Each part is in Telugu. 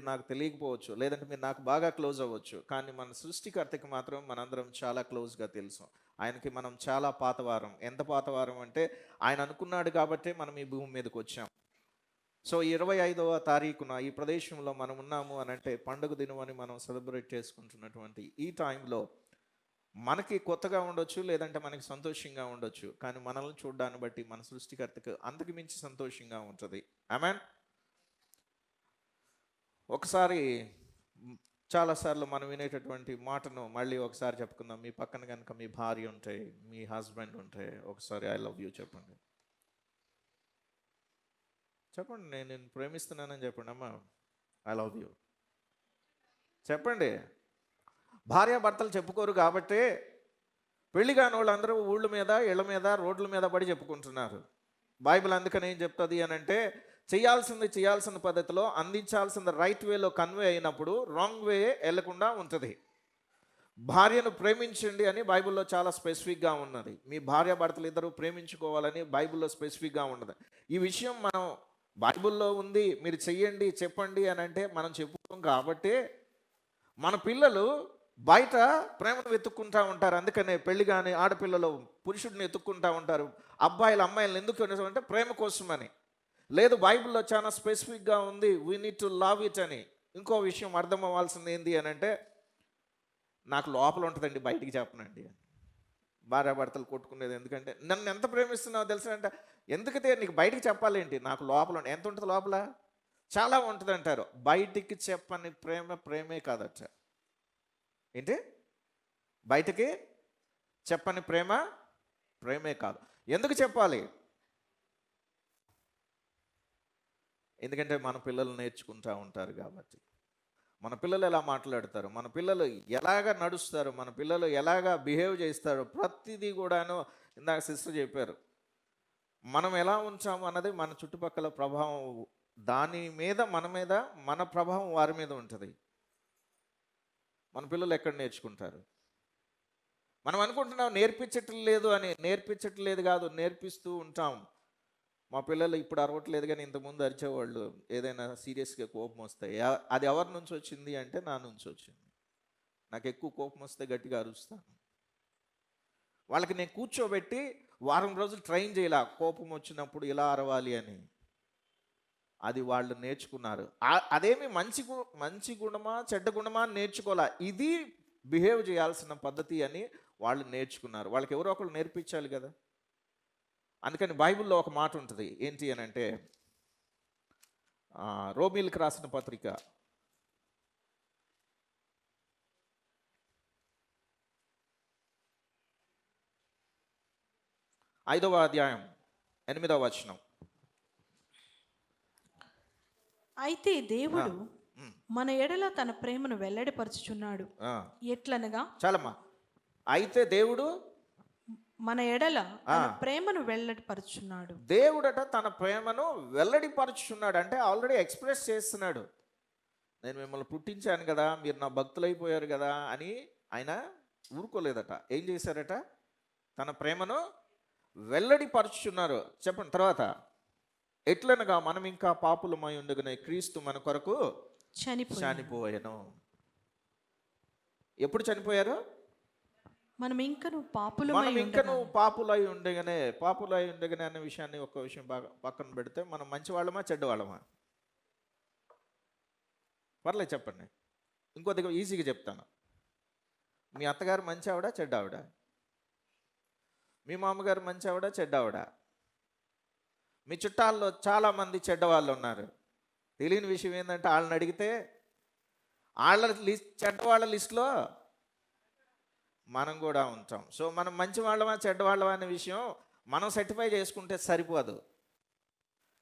మీరు నాకు తెలియకపోవచ్చు, లేదంటే మీరు నాకు బాగా క్లోజ్ అవ్వచ్చు, కానీ మన సృష్టికర్తకి మాత్రం మనందరం చాలా క్లోజ్గా తెలుసు. ఆయనకి మనం చాలా పాతవారం. ఎంత పాతవారం అంటే ఆయన అనుకున్నాడు కాబట్టే మనం ఈ భూమి మీదకి వచ్చాం. సో 25వ తారీఖున ఈ ప్రదేశంలో మనం ఉన్నాము అని అంటే పండుగ దినం అని మనం సెలబ్రేట్ చేసుకుంటున్నటువంటి ఈ టైంలో మనకి కొత్తగా ఉండొచ్చు, లేదంటే మనకి సంతోషంగా ఉండొచ్చు, కానీ మనల్ని చూడడాన్ని బట్టి మన సృష్టికర్తకు అంతకు మించి సంతోషంగా ఉంటుంది. ఆమేన్. ఒకసారి చాలాసార్లు మనం వినేటటువంటి మాటను మళ్ళీ ఒకసారి చెప్పుకుందాం. మీ పక్కన కనుక మీ భార్య ఉంటే, మీ హస్బెండ్ ఉంటే ఒకసారి ఐ లవ్ యూ చెప్పండి. చెప్పండి, నేను నిన్ను ప్రేమిస్తున్నానని చెప్పండి. అమ్మా ఐ లవ్ యూ చెప్పండి. భార్యాభర్తలు చెప్పుకోరు కాబట్టే పెళ్లి కాని వాళ్ళందరూ ఊళ్ళ మీద, ఇళ్ళ మీద, రోడ్ల మీద పడి చెప్పుకుంటున్నారు. బైబిల్ అందుకని ఏం చెప్తుంది అని అంటే, చేయాల్సిన పద్ధతిలో, అందించాల్సింది రైట్ వేలో కన్వే అయినప్పుడు రాంగ్ వే వెళ్లకుండా ఉంటుంది. భార్యను ప్రేమించండి అని బైబిల్లో చాలా స్పెసిఫిక్గా ఉన్నది. మీ భార్యాభర్తలు ఇద్దరు ప్రేమించుకోవాలని బైబిల్లో స్పెసిఫిక్గా ఉన్నది. ఈ విషయం మనం బైబిల్లో ఉంది, మీరు చెయ్యండి చెప్పండి అని అంటే మనం చెప్పుకోం కాబట్టి మన పిల్లలు బయట ప్రేమను వెతుక్కుంటూ ఉంటారు. అందుకనే పెళ్లి కానీ ఆడపిల్లలు పురుషుడిని ఎత్తుక్కుంటూ ఉంటారు. అబ్బాయిలు అమ్మాయిలను ఎందుకు అంటే ప్రేమ కోసమని. లేదు, బైబిల్లో చాలా స్పెసిఫిక్గా ఉంది, we need to love it అని. ఇంకో విషయం అర్థం అవ్వాల్సింది ఏంటి అని అంటే, నాకు లోపల ఉంటుందండి, బయటికి చెప్పనండి. భార్యాభర్తలు కొట్టుకునేది ఎందుకంటే, నన్ను ఎంత ప్రేమిస్తున్నావో తెలుసా అంటే, ఎందుకంటే నీకు బయటికి చెప్పాలేంటి, నాకు లోపల ఎంత ఉంటుంది, లోపల చాలా ఉంటుంది అంటారు. బయటికి చెప్పని ప్రేమ ప్రేమే కాదట. ఏంటి, బయటికి చెప్పని ప్రేమ ప్రేమే కాదు. ఎందుకు చెప్పాలి? ఎందుకంటే మన పిల్లలు నేర్చుకుంటూ ఉంటారు కాబట్టి. మన పిల్లలు ఎలా మాట్లాడతారు, మన పిల్లలు ఎలాగ నడుస్తారు, మన పిల్లలు ఎలాగ బిహేవ్ చేస్తారు, ప్రతిదీ కూడాను ఇందాక సిస్టర్ చెప్పారు. మనం ఎలా ఉంచాము అన్నది మన చుట్టుపక్కల ప్రభావం, దాని మీద మన ప్రభావం వారి మీద ఉంటుంది. మన పిల్లలు ఎక్కడ నేర్చుకుంటారు? మనం అనుకుంటున్నాం నేర్పించట్లేదు అని. నేర్పించట్లేదు కాదు, నేర్పిస్తూ ఉంటాం. మా పిల్లలు ఇప్పుడు అరవట్లేదు, కానీ ఇంతకుముందు అరిచేవాళ్ళు ఏదైనా సీరియస్గా కోపం వస్తాయి. అది ఎవరి నుంచి వచ్చింది అంటే నా నుంచి వచ్చింది. నాకు ఎక్కువ కోపం వస్తే గట్టిగా అరుస్తాను. వాళ్ళకి నేను కూర్చోబెట్టి వారం రోజులు ట్రైన్ చేయాల, కోపం వచ్చినప్పుడు ఇలా అరవాలి అని. అది వాళ్ళు నేర్చుకున్నారు. అదేమి మంచి గుణమా చెడ్డ గుణమా నేర్చుకోవాలా, ఇది బిహేవ్ చేయాల్సిన పద్ధతి అని వాళ్ళు నేర్చుకున్నారు. వాళ్ళకి ఎవరో ఒకరు నేర్పించాలి కదా. అందుకని బైబిల్లో ఒక మాట ఉంటుంది, ఏంటి అని అంటే, రోమీలకు రాసిన పత్రిక 5వ అధ్యాయం 8వ వచనం. అయితే దేవుడు మన ఎడల తన ప్రేమను వెల్లడిపరుచుచున్నాడు. ఎట్లనగా, చాలమ్మా. అయితే దేవుడు మన ఎడల తన ప్రేమను వెల్లడిపరుచున్నాడు. దేవుడట తన ప్రేమను వెల్లడిపరుచున్నాడు అంటే ఆల్రెడీ ఎక్స్ప్రెస్ చేస్తున్నాడు. నేను మిమ్మల్ని పుట్టించాను కదా, మీరు నా భక్తులైపోయారు కదా అని ఆయన ఊరుకోలేదట. ఏం చేశారట? తన ప్రేమను వెల్లడిపరుచున్నారు. చెప్పండి తర్వాత. ఎట్లనగా మనం ఇంకా పాపులమై ఉండగానే క్రీస్తు మన కొరకు చనిపోయాను. ఎప్పుడు చనిపోయారు? మనం ఇంకను పాపులై ఉండగానే అనే విషయాన్ని ఒక విషయం బాగా పక్కన పెడితే, మనం మంచివాళ్ళమా చెడ్డవాళ్ళమా? పర్లేదు చెప్పండి, ఇంకొద్దిగా ఈజీగా చెప్తాను. మీ అత్తగారు మంచి ఆవిడ చెడ్డ ఆవిడ? మీ మామగారు మంచి ఆవిడ చెడ్డ ఆవిడ? మీ చుట్టాల్లో చాలామంది చెడ్డవాళ్ళు ఉన్నారు. తెలియని విషయం ఏంటంటే, వాళ్ళని అడిగితే వాళ్ళ చెడ్డవాళ్ళ లిస్టులో మనం కూడా ఉంటాం. సో మనం మంచి వాళ్ళమా చెడ్డవాళ్ళమా అనే విషయం మనం సర్టిఫై చేసుకుంటే సరిపోదు.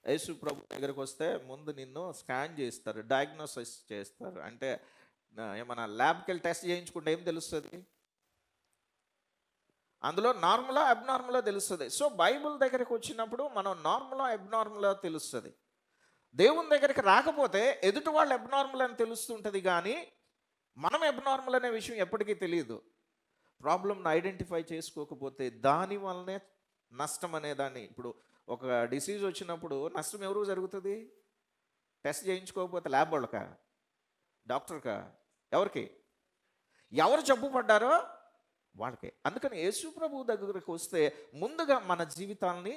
యేసు ప్రభు దగ్గరకు వస్తే ముందు నిన్ను స్కాన్ చేస్తారు, డయాగ్నోసిస్ చేస్తారు. అంటే ఏమన్నా ల్యాబ్కి వెళ్ళి టెస్ట్ చేయించుకుంటే ఏం తెలుస్తుంది? అందులో నార్మలా అబ్నార్మలా తెలుస్తుంది. సో బైబిల్ దగ్గరికి వచ్చినప్పుడు మనం నార్మలా అబ్నార్మలా తెలుస్తుంది. దేవుని దగ్గరికి రాకపోతే ఎదుటి వాళ్ళు అబ్నార్మల్ అని తెలుస్తుంటుంది, కానీ మనం అబ్నార్మల్ అనే విషయం ఎప్పటికీ తెలియదు. ప్రాబ్లంను ఐడెంటిఫై చేసుకోకపోతే దాని వల్లనే నష్టం అనేదాన్ని. ఇప్పుడు ఒక డిసీజ్ వచ్చినప్పుడు నష్టం ఎవరు జరుగుతుంది? టెస్ట్ చేయించుకోకపోతే ల్యాబ్ వాళ్ళకా? డాక్టర్కా? ఎవరికి? ఎవరు జబ్బు పడ్డారో వాళ్ళకే. అందుకని యేసు ప్రభు దగ్గరకు వస్తే ముందుగా మన జీవితాల్ని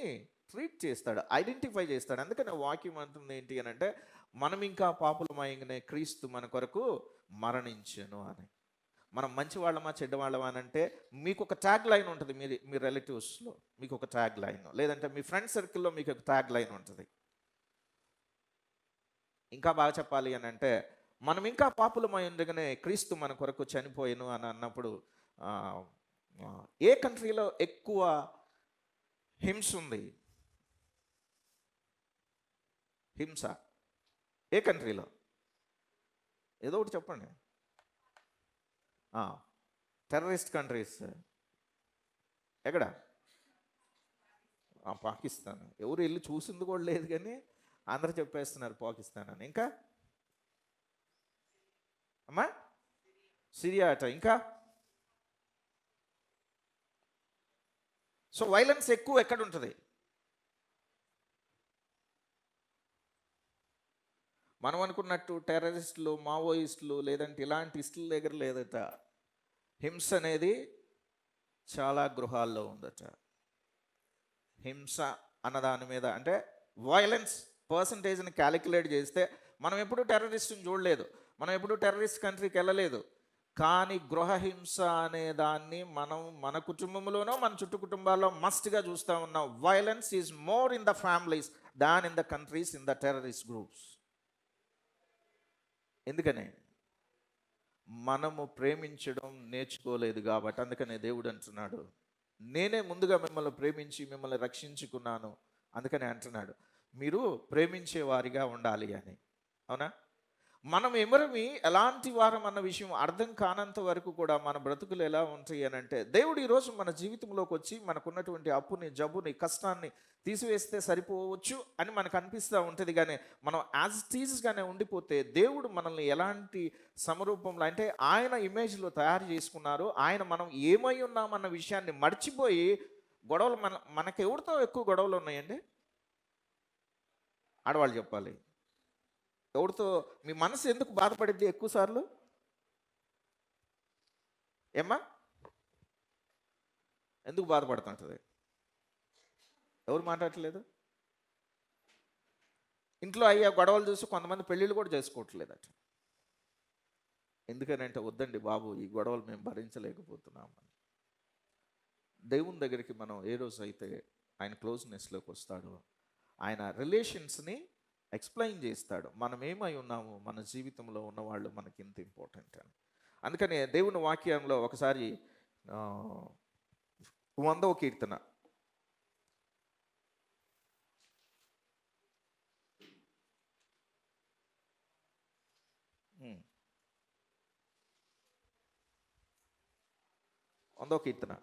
ట్రీట్ చేస్తాడు, ఐడెంటిఫై చేస్తాడు. అందుకని వాక్యం అంటుంది ఏంటి అని అంటే, మనం ఇంకా పాపులమయంగానే క్రీస్తు మన కొరకు మరణించెను అని. మనం మంచి వాళ్ళమా చెడ్డవాళ్ళమా అని అంటే మీకు ఒక ట్యాగ్ లైన్ ఉంటుంది. మీ రిలేటివ్స్లో మీకు ఒక ట్యాగ్ లైన్, లేదంటే మీ ఫ్రెండ్ సర్కిల్లో మీకు ఒక ట్యాగ్ లైన్ ఉంటుంది. ఇంకా బాగా చెప్పాలి అని అంటే, మనం ఇంకా పాపులమై ఉండగానే క్రీస్తు మన కొరకు చనిపోయాను అని అన్నప్పుడు ఏ కంట్రీలో ఎక్కువ హింస ఉంది? హింస ఏ కంట్రీలో? ఏదో ఒకటి చెప్పండి. టెర్రరిస్ట్ కంట్రీస్ ఎక్కడ? పాకిస్తాన్. ఎవరు వెళ్ళి చూసింది కూడా లేదు, కానీ అందరూ చెప్పేస్తున్నారు పాకిస్తాన్ అని. ఇంకా అమ్మా సిరియా అట. ఇంకా సో వైలెన్స్ ఎక్కువ ఎక్కడ ఉంటుంది? మనం అనుకున్నట్టు టెర్రరిస్టులు, మావోయిస్టులు, లేదంటే ఇలాంటి ఇస్టుల దగ్గర లేదట. హింస అనేది చాలా గృహాల్లో ఉందట. హింస అన్నదాని మీద అంటే వైలెన్స్ పర్సంటేజ్ని క్యాలిక్యులేట్ చేస్తే మనం ఎప్పుడూ టెర్రరిస్ట్ని చూడలేదు, మనం ఎప్పుడూ టెర్రరిస్ట్ కంట్రీకి వెళ్ళలేదు. కానీ గృహహింస అనే దాన్ని మనం మన కుటుంబంలోనో మన చుట్టూ కుటుంబాల్లో మస్ట్గా చూస్తూ ఉన్నాం. Violence is more in the families than in the countries in the terrorist groups. ఎందుకని? మనము ప్రేమించడం నేర్చుకోలేదు కాబట్టి. అందుకనే దేవుడు అంటున్నాడు, నేనే ముందుగా మిమ్మల్ని ప్రేమించి మిమ్మల్ని రక్షించుకున్నాను. అందుకనే అంటున్నాడు, మీరు ప్రేమించే వారిగా ఉండాలి అని. అవునా? మనం ఎవరిమి ఎలాంటి వారం అన్న విషయం అర్థం కానంత వరకు కూడా మన బ్రతుకులు ఎలా ఉంటాయి అని అంటే, దేవుడు ఈరోజు మన జీవితంలోకి వచ్చి మనకున్నటువంటి అప్పుని, జబ్బుని, కష్టాన్ని తీసివేస్తే సరిపోవచ్చు అని మనకు అనిపిస్తూ ఉంటుంది. కానీ మనం యాజ్ టీజ్గానే ఉండిపోతే దేవుడు మనల్ని ఎలాంటి సమరూపంలో అంటే ఆయన ఇమేజ్లో తయారు చేసుకున్నారు. ఆయన మనం ఏమై ఉన్నామన్న విషయాన్ని మర్చిపోయి గొడవలు మనకి ఎవరితో ఎక్కువ గొడవలు ఉన్నాయండి? ఆడవాళ్ళు చెప్పాలి. ఎవరితో మీ మనసు ఎందుకు బాధపడిద్ది ఎక్కువ సార్లు? ఏమ్మా ఎందుకు బాధపడుతుంటుంది? ఎవరు మాట్లాడట్లేదు? ఇంట్లో అయ్యే గొడవలు చూసి కొంతమంది పెళ్ళిళ్ళు కూడా చేసుకోవట్లేదట. ఎందుకనంటే, వద్దండి బాబు, ఈ గొడవలు మేము భరించలేకపోతున్నామని. దేవుని దగ్గరికి మనం ఏ రోజు అయితే ఆయన క్లోజ్నెస్లోకి వస్తాడో ఆయన రిలేషన్స్ని ఎక్స్ప్లెయిన్ చేస్తాడు. మనం ఏమై ఉన్నాము, మన జీవితంలో ఉన్నవాళ్ళు మనకి ఇంత ఇంపార్టెంట్ అని. అందుకని దేవుని వాక్యంలో ఒకసారి 100వ కీర్తన 100వ కీర్తన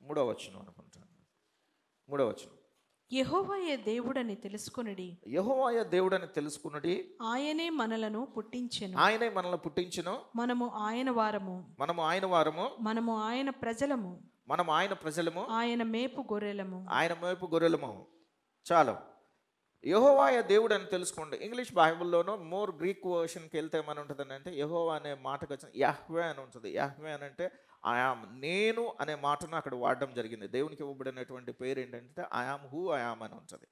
3వ వచనం అనుకుంటాను. 3వ వచనం. యెహోవాయే దేవుడని తెలుసుకొనుడి. యెహోవాయే దేవుడని తెలుసుకొనుడి. ఆయనే మనలను పుట్టించెను. ఆయనే మనల్ని పుట్టించెను. మనము ఆయన వారము. మనము ఆయన వారము. మనము ఆయన ప్రజలము. మనము ఆయన ప్రజలము. ఆయన మేపు గొర్రెలము. ఆయన మేపు గొర్రెలము. చాలు. యెహోవాయే దేవుడు అని తెలుసుకోండి. ఇంగ్లీష్ బైబిల్లోనూ మోర్ గ్రీక్ వర్షన్కి వెళ్తే ఏమని ఉంటుంది అంటే, యెహోవా అనే మాటకు వచ్చిన యాహ్వే అని ఉంటుంది. యాహ్వే అని అంటే ఐయామ్, నేను అనే మాటను అక్కడ వాడడం జరిగింది. దేవునికి ఇవ్వబడినటువంటి పేరు ఏంటంటే ఐయామ్ హూ ఐయామ్ అని ఉంటుంది.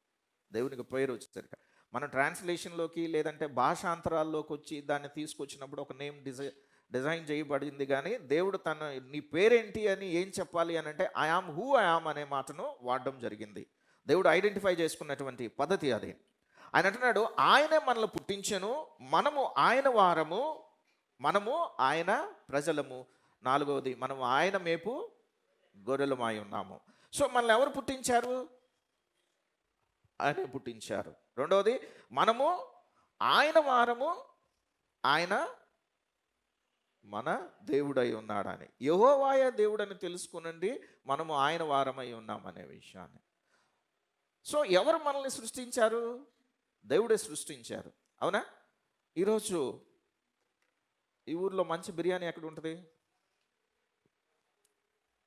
దేవునికి పేరు వచ్చేసరికి మన ట్రాన్స్లేషన్లోకి లేదంటే భాషాంతరాల్లోకి వచ్చి దాన్ని తీసుకొచ్చినప్పుడు ఒక నేమ్ డిజైన్ చేయబడింది. కానీ దేవుడు నీ పేరేంటి అని ఏం చెప్పాలి అని అంటే ఐయామ్ హూ ఐయామ్ అనే మాటను వాడడం జరిగింది. దేవుడు ఐడెంటిఫై చేసుకున్నటువంటి పద్ధతి అది. ఆయన అంటున్నాడు, ఆయనే మనల్ని పుట్టించెను, మనము ఆయన వారము, మనము ఆయన ప్రజలము. 4వది, మనము ఆయన మేపు గొర్రెలమై ఉన్నాము. సో మనల్ని ఎవరు పుట్టించారు? ఆయనే పుట్టించారు. 2వది, మనము ఆయన వారము, ఆయన మన దేవుడై ఉన్నాడని. యెహోవాయే దేవుడని తెలుసుకునండి, మనము ఆయన వారమై ఉన్నామనే విషయాన్ని. సో ఎవరు మనల్ని సృష్టించారు? దేవుడే సృష్టించారు. అవునా? ఈరోజు ఈ ఊర్లో మంచి బిర్యానీ ఎక్కడ ఉంటుంది?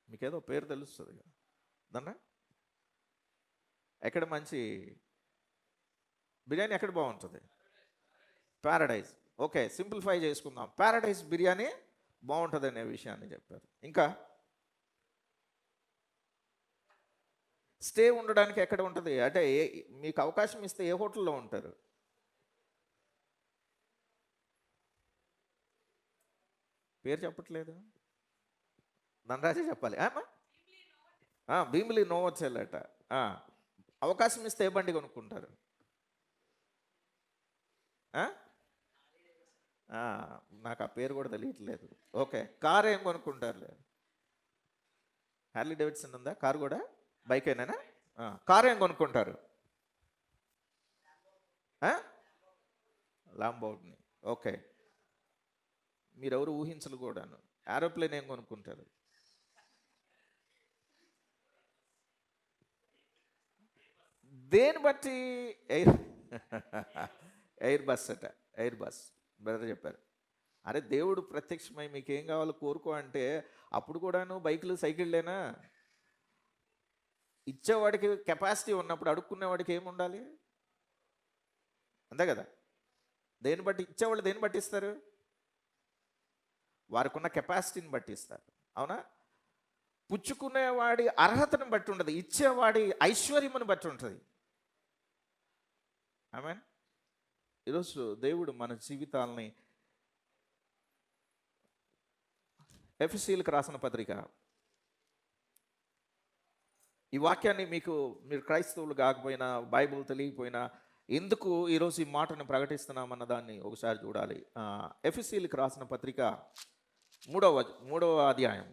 మీకేదో పేరు తెలుస్తుంది కదా దాన్ని. ఎక్కడ మంచి బిర్యానీ ఎక్కడ బాగుంటుంది? ప్యారడైజ్. ఓకే, సింప్లిఫై చేసుకుందాం. ప్యారడైజ్ బిర్యానీ బాగుంటుంది అనే విషయాన్ని చెప్పారు. ఇంకా స్టే ఉండడానికి ఎక్కడ ఉంటుంది అంటే మీకు అవకాశం ఇస్తే ఏ హోటల్లో ఉంటారు? పేరు చెప్పట్లేదు, ధనరాజే చెప్పాలి. భీమిలి నోవచ్చేలట. అవకాశం ఇస్తే ఏ బండి కొనుక్కుంటారు? నాకు ఆ పేరు కూడా తెలియట్లేదు. ఓకే, కారు ఏం కొనుక్కుంటారు? హార్లీ డేవిడ్సన్ ఉందా కారు కూడా? బైక్ అయినా? కారు ఏం కొనుక్కుంటారు? లాంబోర్గిని. ఓకే, మీరెవరు ఊహించలు కూడాను. ఏరోప్లేన్ ఏం కొనుక్కుంటారు? దేని బట్టి? ఎయిర్ బస్ అట. ఎయిర్ బస్ బ్రదర్ చెప్పారు. అరే దేవుడు ప్రత్యక్షమై మీకు ఏం కావాలో కోరుకో అంటే అప్పుడు కూడాను బైకులు సైకిళ్ళేనా? ఇచ్చేవాడికి కెపాసిటీ ఉన్నప్పుడు అడుక్కునేవాడికి ఏముండాలి? అంతే కదా. దేని బట్టి ఇచ్చేవాళ్ళు దేని బట్టి ఇస్తారు? వారికి ఉన్న కెపాసిటీని బట్టి ఇస్తారు, అవునా? పుచ్చుకునేవాడి అర్హతను బట్టి ఉండదు, ఇచ్చేవాడి ఐశ్వర్యమును బట్టి ఉంటుంది. ఆమేన్. ఈరోజు దేవుడు మన జీవితాలని ఎఫెసీయులకు రాసిన పత్రిక ఈ వాక్యాన్ని మీరు క్రైస్తవులు కాకపోయినా బైబిల్ తెలియకపోయినా ఎందుకు ఈరోజు ఈ మాటను ప్రకటిస్తున్నామన్న దాన్ని ఒకసారి చూడాలి. ఎఫెసీయులకు రాసిన పత్రిక 3వ అధ్యాయం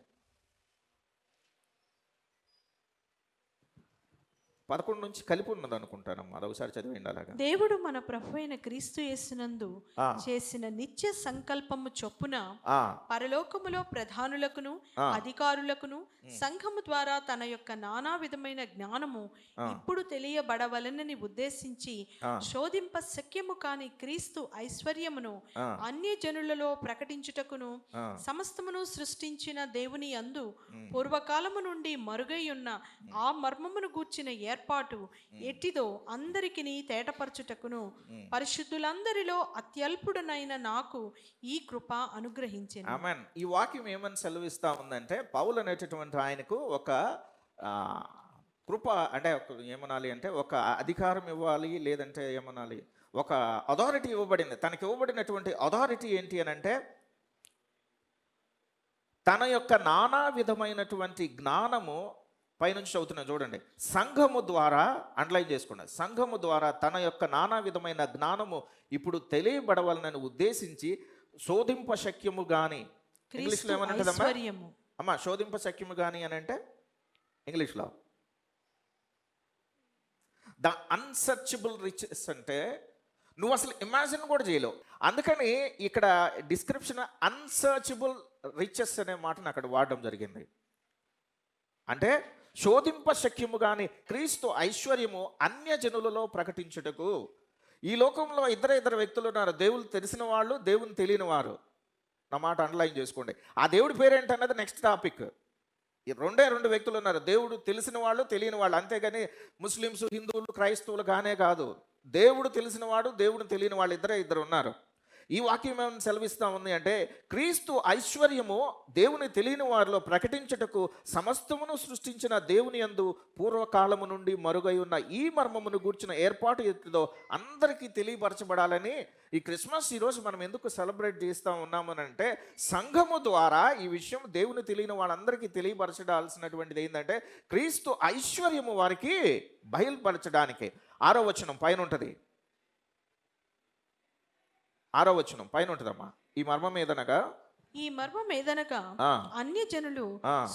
11 నుంచి కలిపి ఉన్నది అనుకుంటానమ్మా. అది ఒకసారి చదివేయండి అలాగా. దేవుడు మన ప్రభు అయిన క్రీస్తు యేసునందు చేసిన నిత్య సంకల్పము చొప్పున పరలోకములో ప్రధానులకును అధికారులకును సంఘము ద్వారా తన యొక్క నానా విధమైన జ్ఞానము ఇప్పుడు తెలియబడవలనని ఉద్దేశించి శోధింప శక్యము కాని క్రీస్తు ఐశ్వర్యమును అన్య జనులలో ప్రకటించుటకును సమస్తమును సృష్టించిన దేవుని యందు పూర్వకాలము నుండి మరుగై ఉన్న ఆ మర్మమును గూర్చిన ఏర్పాటు ఎట్టిదో అందరికిని తేటపరచుటకును పరిశుద్ధులందరిలో అత్యల్పుడనైన నాకు ఈ కృప అనుగ్రహించింది. ఆమేన్. ఈ వాక్యం ఏమని సెలవిస్తా ఉందంటే పౌలు అనేటటువంటి ఆయనకు ఒక కృప అంటే ఏమనాలి అంటే ఒక అధికారం ఇవ్వాలి, లేదంటే ఏమనాలి ఒక అథారిటీ ఇవ్వబడింది. తనకి ఇవ్వబడినటువంటి అథారిటీ ఏంటి అని అంటే తన యొక్క నానా విధమైనటువంటి జ్ఞానము పైనుంచి చదువుతున్నాను చూడండి. సంఘము ద్వారా అండర్లైన్ చేసుకోండి. సంఘము ద్వారా తన యొక్క నానా విధమైన జ్ఞానము ఇప్పుడు తెలియబడవాలని ఉద్దేశించి శోధింప శక్యము గాని, ఇంగ్లీష్లో ఏమనంటదమ్మా అమ్మా? శోధింప శక్యము గాని అని అంటే ఇంగ్లీష్లో ద అన్సర్చబుల్ రిచెస్ అంటే నువ్వు అసలు ఇమాజిన్ కూడా చేయలేవు. అందుకని ఇక్కడ డిస్క్రిప్షన్ అన్సర్చబుల్ రిచెస్ అనే మాటను అక్కడ వాడడం జరిగింది. అంటే శోధింప శక్యము గాని క్రీస్తు ఐశ్వర్యము అన్య జనులలో ప్రకటించుటకు. ఈ లోకంలో ఇద్దరు వ్యక్తులు ఉన్నారు, దేవుడు తెలిసిన వాళ్ళు, దేవుని తెలియని వారు. నా మాట అండర్లైన్ చేసుకోండి. ఆ దేవుడి పేరేంటన్నది నెక్స్ట్ టాపిక్. ఈ రెండు వ్యక్తులు ఉన్నారు, దేవుడు తెలిసిన వాళ్ళు, తెలియని వాళ్ళు. అంతేగాని ముస్లిమ్స్, హిందువులు, క్రైస్తవులు కానే కాదు. దేవుడు తెలిసిన వాడు, దేవుడు తెలియని వాళ్ళు ఇద్దరు ఉన్నారు. ఈ వాక్యం ఏమైనా సెలవిస్తూ ఉంది అంటే క్రీస్తు ఐశ్వర్యము దేవుని తెలియని వారిలో ప్రకటించుటకు సమస్తమును సృష్టించిన దేవుని యందు పూర్వకాలము నుండి మరుగై ఉన్న ఈ మర్మమును గూర్చిన ఏర్పాటు ఎత్తుదో అందరికీ తెలియపరచబడాలని ఈ క్రిస్మస్ ఈరోజు మనం ఎందుకు సెలబ్రేట్ చేస్తూ ఉన్నామనంటే సంఘము ద్వారా ఈ విషయం దేవుని తెలియని వాళ్ళందరికీ తెలియపరచడాల్సినటువంటిది ఏంటంటే క్రీస్తు ఐశ్వర్యము వారికి బయలుపరచడానికి. 6వ వచనం పైన ఉంటుంది. 6వ వచనం పైన ఉంటుందమ్మా. ఈ మర్మం ఏదనగా అన్య జనులు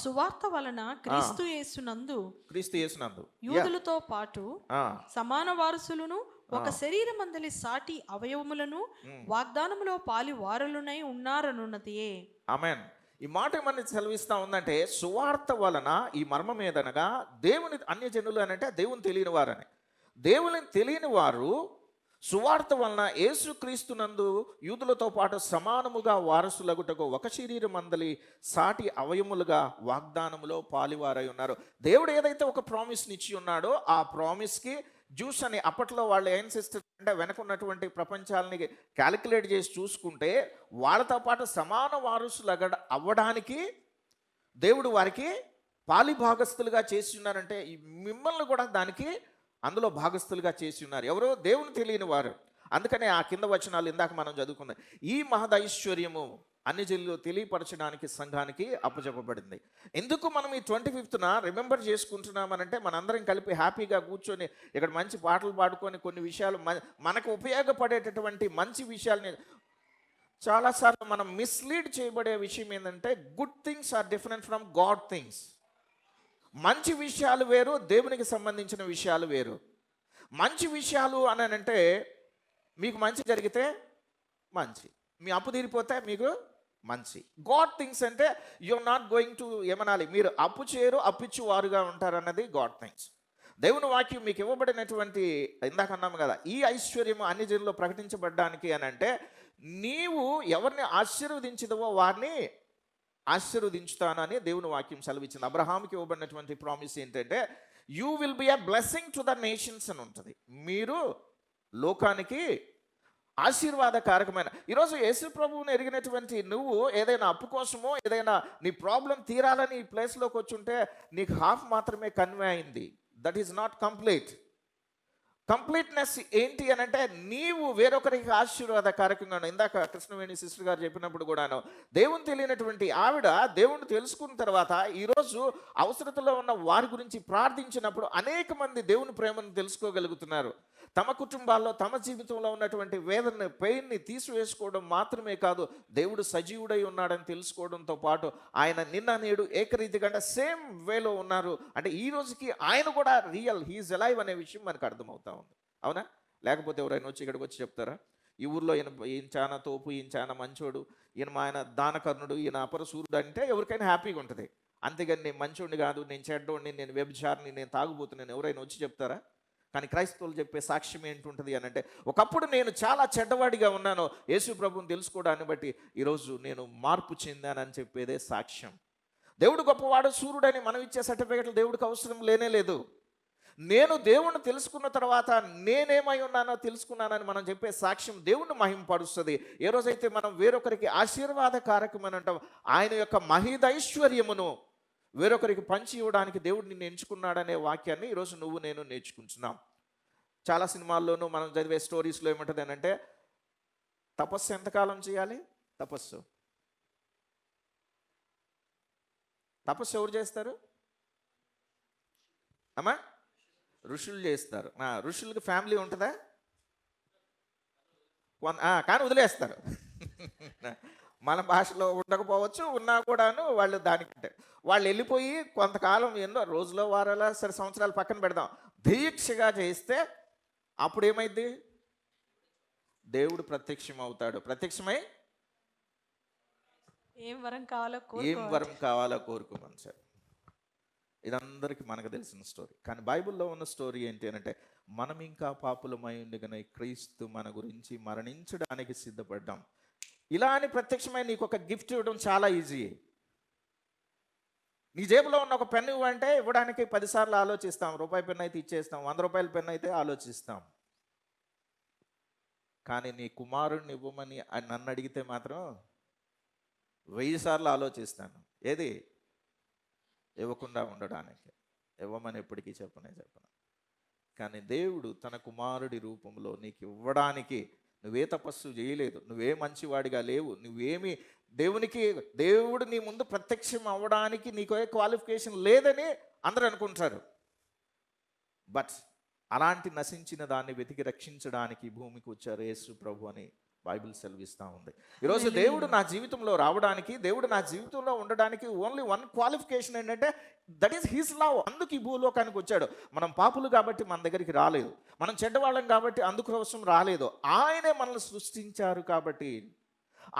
సువార్త వలన క్రీస్తు యేసునందు యూదులతో పాటు సమాన వారసులను ఒక శరీరమందలి సాటి అవయవములను వాగ్దానములో పాలి వారలునై ఉన్నారనున్నదియే. ఆమేన్. ఈ మాట ఏమని సెలవిస్తా ఉందంటే సువార్త వలన ఈ మర్మం ఏదనగా దేవుని అన్య జనులు అని అంటే దేవుని తెలియని వారని. దేవుని తెలియని వారు సువార్త వలన యేసుక్రీస్తునందు యూదులతో పాటు సమానముగా వారసులగుటకు ఒక శరీరం మందలి సాటి అవయములుగా వాగ్దానములో పాలివారై ఉన్నారు. దేవుడు ఏదైతే ఒక ప్రామిస్ని ఇచ్చి ఉన్నాడో ఆ ప్రామిస్కి జ్యూస్ అని అప్పట్లో వాళ్ళు ఏం సిస్టర్ అంటే వెనక ఉన్నటువంటి ప్రపంచాలని క్యాలిక్యులేట్ చేసి చూసుకుంటే వాళ్ళతో పాటు సమాన వారసులు అవ్వడానికి దేవుడు వారికి పాలి భాగస్థులుగా చేసి ఉన్నారంటే మిమ్మల్ని కూడా దానికి అందులో భాగస్థులుగా చేసి ఉన్నారు. ఎవరో దేవుని తెలియని వారు. అందుకనే ఆ కింద వచనాలు ఇందాక మనం చదువుకుందాం. ఈ మహదైశ్వర్యము అన్ని జిల్లు తెలియపరచడానికి సంఘానికి అప్పచెప్పబడింది. ఎందుకు మనం ఈ 25న రిమెంబర్ చేసుకుంటున్నామనంటే మనందరం కలిపి హ్యాపీగా కూర్చొని ఇక్కడ మంచి పాటలు పాడుకొని కొన్ని విషయాలు మనకు ఉపయోగపడేటటువంటి మంచి విషయాలని చాలాసార్లు మనం మిస్లీడ్ చేయబడే విషయం ఏంటంటే good things are different from God things. మంచి విషయాలు వేరు, దేవునికి సంబంధించిన విషయాలు వేరు. మంచి విషయాలు అని అంటే మీకు మంచి జరిగితే మంచి, మీ అప్పు తీరిపోతే మీకు మంచి. గాడ్ థింగ్స్ అంటే యూఆర్ నాట్ గోయింగ్ టు ఏమనాలి, మీరు అప్పు చేయరు, అప్పిచ్చు వారుగా ఉంటారన్నది గాడ్ థింగ్స్. దేవుని వాక్యం మీకు ఇవ్వబడినటువంటి ఇందాక అన్నాము కదా, ఈ ఐశ్వర్యము అన్ని జనుల్లో ప్రకటించబడ్డానికి అని అంటే నీవు ఎవరిని ఆశీర్వదించదవో వారిని ఆశీర్వదించుతానని దేవుని వాక్యం సెలవిచ్చింది. అబ్రహాంకి ఇవ్వబడినటువంటి ప్రామిస్ ఏంటంటే you will be a blessing to the nations అని ఉంటుంది. మీరు లోకానికి ఆశీర్వాదకారకమైన. ఈరోజు యేసు ప్రభువుని ఎరిగినటువంటి నువ్వు ఏదైనా అప్పు కోసమో ఏదైనా నీ ప్రాబ్లం తీరాలని ఈ ప్లేస్లోకి వచ్చుంటే నీకు హాఫ్ మాత్రమే కన్వే అయింది. That is not complete. Completeness ఏంటి అని అంటే నీవు వేరొకరికి ఆశీర్వాదకారకంగా. ఇందాక కృష్ణవేణి సిస్టర్ గారు చెప్పినప్పుడు కూడాను దేవుని తెలియనటువంటి ఆవిడ దేవుణ్ణి తెలుసుకున్న తర్వాత ఈరోజు అవసరతలో ఉన్న వారి గురించి ప్రార్థించినప్పుడు అనేక మంది దేవుని ప్రేమను తెలుసుకోగలుగుతున్నారు. తమ కుటుంబాల్లో తమ జీవితంలో ఉన్నటువంటి వేదన పెయిన్ని తీసివేసుకోవడం మాత్రమే కాదు, దేవుడు సజీవుడై ఉన్నాడని తెలుసుకోవడంతో పాటు ఆయన నిన్న నేడు ఏకరీతిగా అంటే సేమ్ వేలో ఉన్నారు. అంటే ఈ రోజుకి ఆయన కూడా రియల్, హీఈస్ అలైవ్ అనే విషయం మనకు అర్థమవుతా ఉంది. అవునా? లేకపోతే ఎవరైనా వచ్చి ఇక్కడికి వచ్చి చెప్తారా ఈ ఊర్లో ఈయన చాలా తోపు, ఈయన చాలా మంచోడు, ఈయన మా ఆయన దానకర్ణుడు, ఈయన అపరసూరుడు అంటే ఎవరికైనా హ్యాపీగా ఉంటుంది. అంతేగాని నేను మంచోడిని కాదు, నేను చెడ్డోడిని, నేను వ్యభిచారిని, నేను తాగుబోతున్నాను ఎవరైనా వచ్చి చెప్తారా? కానీ క్రైస్తవులు చెప్పే సాక్ష్యం ఏంటుంటుంది అని అంటే ఒకప్పుడు నేను చాలా చెడ్డవాడిగా ఉన్నాను, యేసు ప్రభువుని తెలుసుకోవడాన్ని బట్టి ఈరోజు నేను మార్పు చెందానని చెప్పేదే సాక్ష్యం. దేవుడు గొప్పవాడు, సూర్యుడని మనం ఇచ్చే సర్టిఫికెట్లు దేవుడికి అవసరం లేనే లేదు. నేను దేవుణ్ణి తెలుసుకున్న తర్వాత నేనేమై ఉన్నానో తెలుసుకున్నానని మనం చెప్పే సాక్ష్యం దేవుణ్ణి మహింపరుస్తుంది. ఏ రోజైతే మనం వేరొకరికి ఆశీర్వాదకారకమని అంటాం, ఆయన యొక్క మహిదైశ్వర్యమును వేరొకరికి పంచి ఇవ్వడానికి దేవుడు నిన్ను ఎంచుకున్నాడనే వాక్యాన్ని ఈరోజు నువ్వు నేను నేర్చుకుంటున్నాం. చాలా సినిమాల్లోనూ మనం చదివే స్టోరీస్లో ఏమంటుంది అని అంటే తపస్సు ఎంతకాలం చేయాలి? తపస్సు ఎవరు చేస్తారు అమ్మా? ఋషులు చేస్తారు. ఋషులకి ఫ్యామిలీ ఉంటుందా? కానీ వదిలేస్తారు. మన భాషలో ఉండకపోవచ్చు, ఉన్నా కూడాను వాళ్ళు దానికంటే వాళ్ళు వెళ్ళిపోయి కొంతకాలం ఎన్నో రోజులో వారాల సరే సంవత్సరాలు పక్కన పెడదాం, దీక్షగా చేస్తే అప్పుడు ఏమైంది? దేవుడు ప్రత్యక్షం అవుతాడు. ప్రత్యక్షమై ఏం వరం కావాలో కోరుకోమని సార్. ఇదందరికీ మనకు తెలిసిన స్టోరీ. కానీ బైబిల్లో ఉన్న స్టోరీ ఏంటి అంటే మనం ఇంకా పాపులమై ఉండగానే క్రీస్తు మన గురించి మరణించడానికి సిద్ధపడ్డాం. ఇలా అని ప్రత్యక్షమై నీకు ఒక గిఫ్ట్ ఇవ్వడం చాలా ఈజీ. నీ జేబులో ఉన్న ఒక పెన్ను ఇవ్వంటే ఇవ్వడానికి 10 సార్లు ఆలోచిస్తాం. రూపాయి పెన్ను అయితే ఇచ్చేస్తాం, 100 రూపాయల పెన్ను అయితే ఆలోచిస్తాం. కానీ నీ కుమారుడిని ఇవ్వమని నన్ను అడిగితే మాత్రం 1000 సార్లు ఆలోచిస్తాను. ఏది ఇవ్వకుండా ఉండడానికి. ఇవ్వమని ఎప్పటికీ చెప్పను. కానీ దేవుడు తన కుమారుడి రూపంలో నీకు ఇవ్వడానికి నువ్వే తపస్సు చేయలేదు, నువ్వే మంచివాడిగా లేవు, నువ్వేమి దేవుడు నీ ముందు ప్రత్యక్షం అవ్వడానికి నీకు ఏ క్వాలిఫికేషన్ లేదని అందరూ అనుకుంటారు. బట్ అలాంటి నశించిన దాన్ని వెతికి రక్షించడానికి భూమికి వచ్చారు యేసు ప్రభు అని బైబిల్ సెలవిస్తూ ఉంది. ఈరోజు దేవుడు నా జీవితంలో రావడానికి, దేవుడు నా జీవితంలో ఉండడానికి ఓన్లీ వన్ క్వాలిఫికేషన్ ఏంటంటే దట్ ఈస్ హిస్ లవ్. అందుకు ఈ భూలోకానికి వచ్చాడు. మనం పాపులు కాబట్టి మన దగ్గరికి రాలేదు, మనం చెడ్డవాళ్ళం కాబట్టి అందుకోసం రాలేదు. ఆయనే మనల్ని సృష్టించారు కాబట్టి,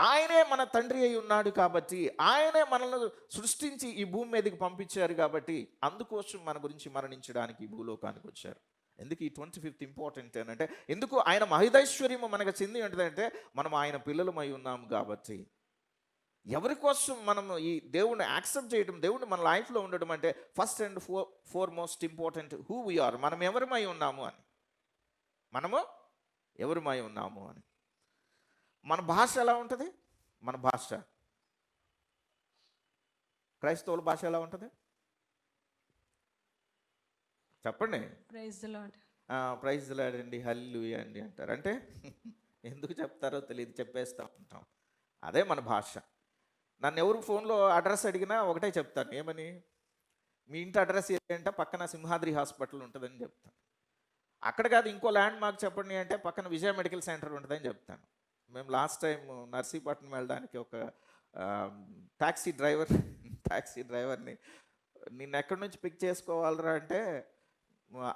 ఆయనే మన తండ్రి అయి ఉన్నాడు కాబట్టి, ఆయనే మనల్ని సృష్టించి ఈ భూమి మీదకి పంపించారు కాబట్టి అందుకోసం మన గురించి మరణించడానికి ఈ భూలోకానికి వచ్చారు. ఎందుకు ఈ 25th ఇంపార్టెంట్ అని అంటే ఎందుకు ఆయన మహిదైశ్వర్యము మనకు చెంది ఉంటుందంటే మనం ఆయన పిల్లలమై ఉన్నాము కాబట్టి. ఎవరి కోసం మనం ఈ దేవుణ్ణి యాక్సెప్ట్ చేయడం, దేవుణ్ణి మన లైఫ్లో ఉండడం అంటే first and foremost important who we are, మనం ఎవరిమై ఉన్నాము అని. మనము ఎవరిమై ఉన్నాము అని. మన భాష ఎలా ఉంటుంది? మన భాష, క్రైస్తవుల భాష ఎలా ఉంటుంది చెప్పండి? Praise the Lord. Praise the Lord అండి, హల్లెలూయా అండి అంటారు. అంటే ఎందుకు చెప్తారో తెలియదు, చెప్పేస్తూ ఉంటాం. అదే మన భాష. నన్ను ఎవరు ఫోన్లో అడ్రస్ అడిగినా ఒకటే చెప్తాను, ఏమని? మీ ఇంటి అడ్రస్ ఏంటంటే పక్కన సింహాద్రి హాస్పిటల్ ఉంటుందని చెప్తాను. అక్కడ కాదు, ఇంకో ల్యాండ్ మార్క్ చెప్పండి అంటే పక్కన విజయ మెడికల్ సెంటర్ ఉంటుందని చెప్తాను. మేము లాస్ట్ టైం నర్సీపట్నం వెళ్ళడానికి ఒక టాక్సీ డ్రైవర్ని నిన్ను ఎక్కడి నుంచి పిక్ చేసుకోవాలరా అంటే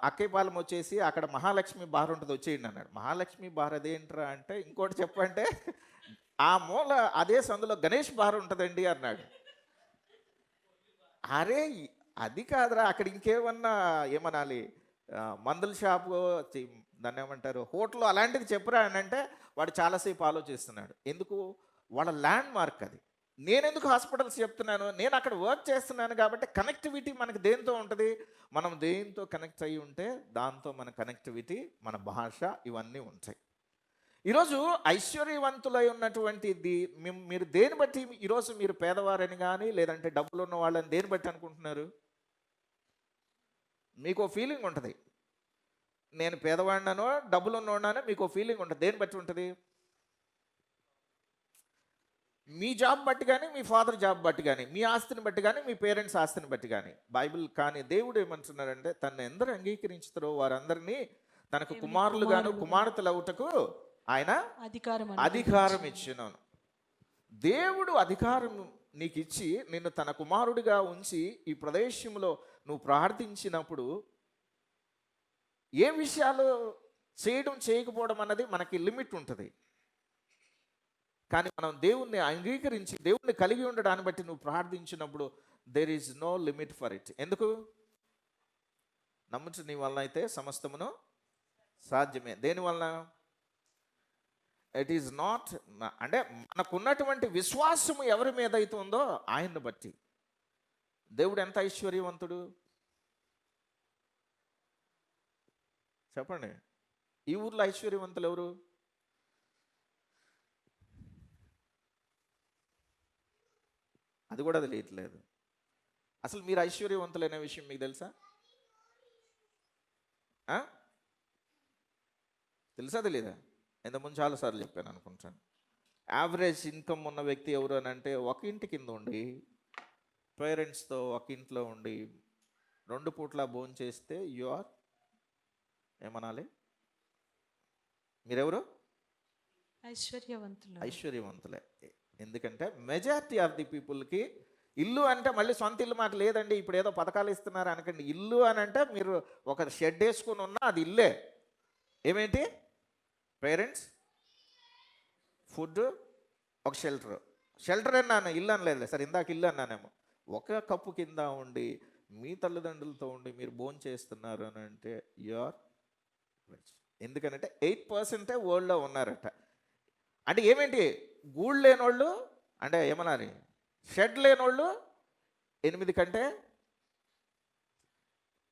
అక్కయ్యపాలెం వచ్చేసి అక్కడ మహాలక్ష్మి బార్ ఉంటుంది వచ్చేయండి అన్నాడు. మహాలక్ష్మి బార్ అదేంట్రా అంటే ఇంకోటి చెప్పంటే ఆ మూల అదే సందులో గణేష్ బార్ ఉంటుందండి అన్నాడు. అరే అది కాదురా, అక్కడ ఇంకేమన్నా ఏమనాలి, మందుల షాపు, దాన్ని ఏమంటారు, హోటల్ అలాంటిది చెప్పురా అని అంటే వాడు చాలాసేపు ఆలోచిస్తున్నాడు. ఎందుకు? వాళ్ళ ల్యాండ్ మార్క్ అది. నేనెందుకు హాస్పిటల్స్ చెప్తున్నాను? నేను అక్కడ వర్క్ చేస్తున్నాను కాబట్టి కనెక్టివిటీ మనకి దేంతో ఉంటుంది? మనం దేంతో కనెక్ట్ అయ్యి ఉంటే దాంతో మన కనెక్టివిటీ, మన భాష, ఇవన్నీ ఉంటాయి. ఈరోజు ఐశ్వర్యవంతులై ఉన్నటువంటిది మీరు దేని బట్టి ఈరోజు మీరు పేదవారని కానీ లేదంటే డబ్బులు ఉన్న వాళ్ళని దేని బట్టి అనుకుంటున్నారు? మీకు ఫీలింగ్ ఉంటుంది, నేను పేదవాడినానో డబ్బులు ఉన్నవాడినానో మీకు ఫీలింగ్ ఉంటుంది. దేని బట్టి ఉంటుంది? మీ జాబ్ బట్టి కానీ, మీ ఫాదర్ జాబ్ బట్టి కానీ, మీ ఆస్తిని బట్టి కానీ, మీ పేరెంట్స్ ఆస్తిని బట్టి కానీ. బైబిల్ కానీ దేవుడు ఏమంటున్నారంటే తను ఎందరు అంగీకరించుతారో వారందరినీ తనకు కుమారులుగాను కుమార్తెలు అవుటకు ఆయన అధికారం ఇచ్చినాను. దేవుడు అధికారం నీకు ఇచ్చి నిన్ను తన కుమారుడిగా ఉంచి ఈ ప్రదేశంలో నువ్వు ప్రార్థించినప్పుడు ఏ విషయాలు చేయడం చేయకపోవడం అన్నది మనకి లిమిట్ ఉంటుంది. కానీ మనం దేవుణ్ణి అంగీకరించి దేవుణ్ణి కలిగి ఉండడాన్ని బట్టి నువ్వు ప్రార్థించినప్పుడు there is no limit for it. ఎందుకు? నమ్ముచు నీ వల్ల అయితే సమస్తమును సాధ్యమే. దేనివల్ల? ఇట్ ఈజ్ నాట్, అంటే మనకున్నటువంటి విశ్వాసము ఎవరి మీద అయితే ఉందో ఆయన్ని బట్టి. దేవుడు ఎంత ఐశ్వర్యవంతుడు చెప్పండి. ఈ ఊర్లో ఐశ్వర్యవంతులు ఎవరు? అది కూడా తెలియట్లేదు. అసలు మీరు ఐశ్వర్యవంతులైన విషయం మీకు తెలుసా? తెలుసా తెలీదా? ఇంతకుముందు చాలాసార్లు చెప్పాను అనుకుంటాను. యావరేజ్ ఇన్కమ్ ఉన్న వ్యక్తి ఎవరు అని అంటే ఒక ఇంటి కింద ఉండి పేరెంట్స్తో ఒక ఇంట్లో ఉండి 2 పూట్ల భోజనం చేస్తే యు ఆర్ ఏమనాలి? మీరెవరు? ఐశ్వర్యవంతులే. ఎందుకంటే మెజారిటీ ఆఫ్ ది పీపుల్కి ఇల్లు అంటే మళ్ళీ సొంత ఇల్లు మాకు లేదండి, ఇప్పుడు ఏదో పథకాలు ఇస్తున్నారు అనకండి. ఇల్లు అని అంటే మీరు ఒక షెడ్ వేసుకుని ఉన్నా అది ఇల్లే. ఏమేంటి? పేరెంట్స్, ఫుడ్, ఒక షెల్టర్ అన్నాను, ఇల్లు అనలేదు సార్, ఇందాక ఇల్లు అన్నానేమో. ఒక కప్పు కింద ఉండి మీ తల్లిదండ్రులతో ఉండి మీరు భోజనం చేస్తున్నారు అని అంటే యు ఆర్ రిచ్. ఎందుకనంటే 8% వరల్డ్లో ఉన్నారట. అంటే ఏమేంటి? గూళ్ళు లేనోళ్ళు, అంటే ఏమన్నారు, షెడ్ లేనోళ్ళు 8 కంటే,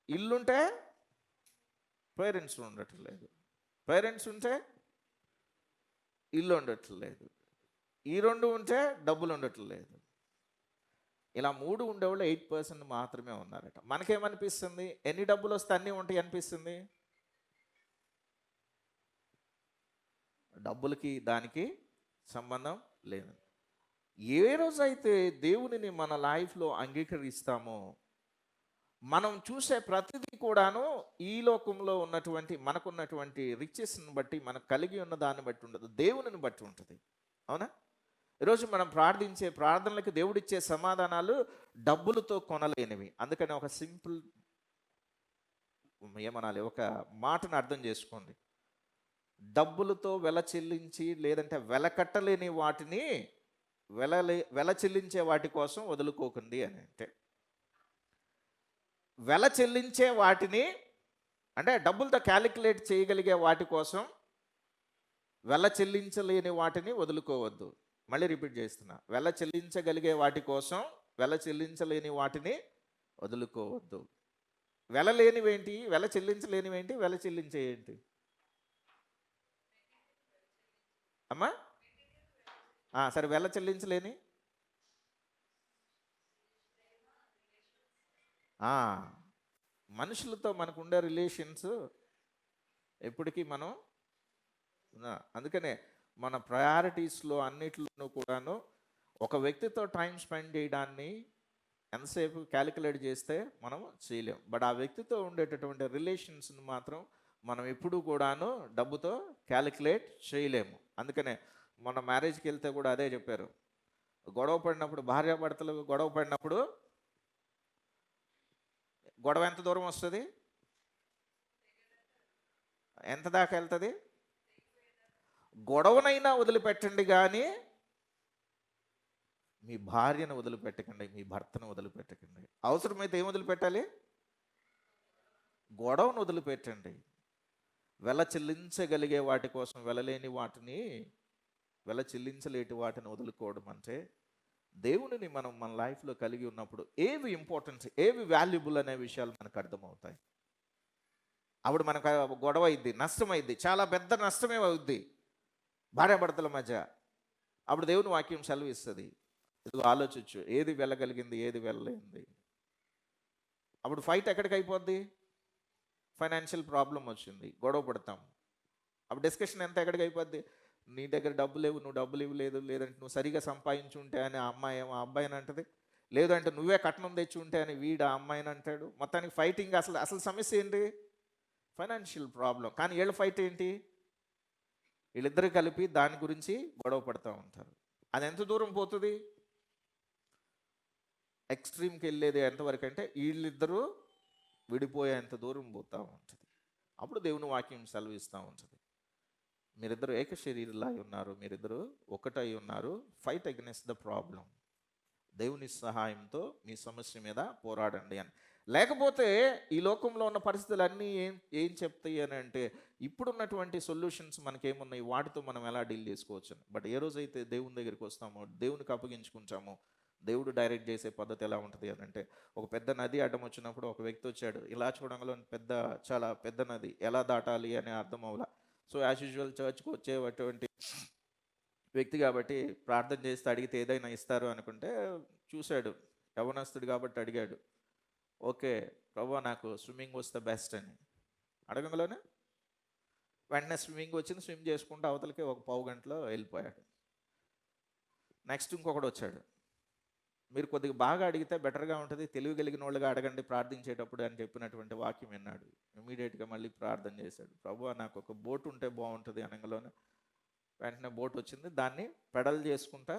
ఇల్లుంటే పేరెంట్స్ ఉండట్లేదు, పేరెంట్స్ ఉంటే ఇల్లు ఉండట్లేదు, ఈ 2 ఉంటే డబ్బులు ఉండట్లేదు. ఇలా 3 ఉండేవాళ్ళు 8% మాత్రమే ఉన్నారట. మనకేమనిపిస్తుంది? ఎన్ని డబ్బులు వస్తే అన్నీ ఉంటాయి అనిపిస్తుంది. డబ్బులకి దానికి సంబంధం లేదు. ఏ రోజైతే దేవునిని మన లైఫ్లో అంగీకరిస్తామో మనం చూసే ప్రతిదీ కూడాను ఈ లోకంలో ఉన్నటువంటి మనకున్నటువంటి రిచెస్ని బట్టి, మనకు కలిగి ఉన్న దాన్ని బట్టి ఉండదు, దేవునిని బట్టి ఉంటుంది. అవునా? ఈరోజు మనం ప్రార్థించే ప్రార్థనలకు దేవుడిచ్చే సమాధానాలు డబ్బులతో కొనలేనివి. అందుకని ఒక సింపుల్ ఏమనాలి, ఒక మాటను అర్థం చేసుకోండి. డబ్బులతో వెల చెల్లించి లేదంటే వెల కట్టలేని వాటిని వెల చెల్లించే వాటి కోసం వదులుకోకండి అని. అంటే వెల చెల్లించే వాటిని, అంటే డబ్బులతో క్యాలిక్యులేట్ చేయగలిగే వాటి కోసం వెల చెల్లించలేని వాటిని వదులుకోవద్దు. మళ్ళీ రిపీట్ చేస్తున్నా, వెల చెల్లించగలిగే వాటి కోసం వెల చెల్లించలేని వాటిని వదులుకోవద్దు. వెల లేనివేంటి? వెల చెల్లించలేనివేంటి? వెల చెల్లించేయంటి? అమ్మా సరే, వెల చెల్లించలేని ఆ, మనుషులతో మనకు ఉండే రిలేషన్స్ ఎప్పటికీ మనం అందుకనే మన ప్రయారిటీస్లో అన్నిట్లోనూ కూడాను ఒక వ్యక్తితో టైం స్పెండ్ చేయడాన్ని ఎంతసేపు క్యాలిక్యులేట్ చేస్తే మనం చేయలేం. బట్ ఆ వ్యక్తితో ఉండేటటువంటి రిలేషన్స్ని మాత్రం మనం ఎప్పుడూ కూడాను డబ్బుతో క్యాలిక్యులేట్ చేయలేము. అందుకనే మన మ్యారేజ్కి వెళ్తే కూడా అదే చెప్పారు. గొడవ పడినప్పుడు, భార్యాభర్తలు గొడవ పడినప్పుడు గొడవ ఎంత దూరం వస్తుంది, ఎంత దాకా వెళ్తుంది? గొడవనైనా వదిలిపెట్టండి కానీ మీ భార్యను వదిలిపెట్టకండి, మీ భర్తను వదిలిపెట్టకండి. అవసరమైతే ఏం వదిలిపెట్టాలి? గొడవను వదిలిపెట్టండి. వెల చెల్లించగలిగే వాటి కోసం వెలలేని వాటిని, వెల చెల్లించలేటి వాటిని వదులుకోవడం అంటే దేవునిని మనం మన లైఫ్లో కలిగి ఉన్నప్పుడు ఏవి ఇంపార్టెన్స్, ఏవి వాల్యుబుల్ అనే విషయాలు మనకు అర్థమవుతాయి. అప్పుడు మనకు గొడవ అయింది, నష్టమైంది, చాలా పెద్ద నష్టమే అవుద్ది భార్యాభర్తల మధ్య. అప్పుడు దేవుని వాక్యం సెలవిస్తుంది, ఇది ఆలోచించు, ఏది వెళ్ళగలిగింది, ఏది వెళ్ళలేంది. అప్పుడు ఫైట్ ఎక్కడికి అయిపోద్ది? ఫైనాన్షియల్ ప్రాబ్లం వచ్చింది, గొడవ పడతాం. అప్పుడు డిస్కషన్ ఎంత ఎక్కడికి అయిపోద్ది? నీ దగ్గర డబ్బు లేవు, నువ్వు డబ్బులు ఇవ్వలేదు, లేదంటే నువ్వు సరిగా సంపాదించుంటే అని ఆ అమ్మాయి ఏమో ఆ అబ్బాయిని అంటది, లేదంటే నువ్వే కట్నం తెచ్చి ఉంటే అని వీడు ఆ అమ్మాయిని అంటాడు. మొత్తానికి ఫైటింగ్. అసలు సమస్య ఏంటి? Financial problem. కానీ వీళ్ళ ఫైట్ ఏంటి? వీళ్ళిద్దరు కలిపి దాని గురించి గొడవ పడుతూ ఉంటారు. అది ఎంత దూరం పోతుంది? ఎక్స్ట్రీమ్కి వెళ్ళేది ఎంతవరకు అంటే వీళ్ళిద్దరూ విడిపోయేంత దూరం పోతూ ఉంటుంది. అప్పుడు దేవుని వాక్యం సెలవిస్తూ ఉంటుంది, మీరిద్దరు ఏక శరీరులా ఉన్నారు, మీరిద్దరు ఒకటై ఉన్నారు, ఫైట్ అగెన్స్ట్ ద ప్రాబ్లం. దేవుని సహాయంతో మీ సమస్య మీద పోరాడండి అని. లేకపోతే ఈ లోకంలో ఉన్న పరిస్థితులు అన్నీ ఏం చెప్తాయి అని అంటే, ఇప్పుడున్నటువంటి సొల్యూషన్స్ మనకేమున్నాయి, వాటితో మనం ఎలా డీల్ చేసుకోవచ్చు. బట్ ఏ రోజైతే దేవుని దగ్గరికి వస్తామో, దేవునికి అప్పగించుకుంటామో, దేవుడు డైరెక్ట్ చేసే పద్ధతి ఎలా ఉంటుంది అని అంటే, ఒక పెద్ద నది అడ్డం వచ్చినప్పుడు ఒక వ్యక్తి వచ్చాడు, ఇలా చూడంలో చాలా పెద్ద నది, ఎలా దాటాలి అని అర్థం అవ్వలా. సో యాజ్ యూజువల్ చర్చ్కి వచ్చేటువంటి వ్యక్తి కాబట్టి ప్రార్థన చేస్తే అడిగితే ఏదైనా ఇస్తారు అనుకుంటే చూశాడు, యవనస్తుడు కాబట్టి అడిగాడు, ఓకే ప్రభువా నాకు స్విమ్మింగ్ వస్తే బెస్ట్ అని. అడగంలోనే వెంటనే స్విమ్మింగ్ వచ్చింది, స్విమ్ చేసుకుంటూ అవతలకి ఒక పావు గంటలో వెళ్ళిపోయాడు. నెక్స్ట్ ఇంకొకడు వచ్చాడు, మీరు కొద్దిగా బాగా అడిగితే బెటర్గా ఉంటుంది, తెలివి కలిగిన వాళ్ళుగా అడగండి ప్రార్థించేటప్పుడు అని చెప్పినటువంటి వాక్యం విన్నాడు. ఇమీడియట్గా మళ్ళీ ప్రార్థన చేశాడు, ప్రభువా నాకు ఒక బోట్ ఉంటే బాగుంటుంది అనగానే వెంటనే బోట్ వచ్చింది. దాన్ని పెడల్ చేసుకుంటా,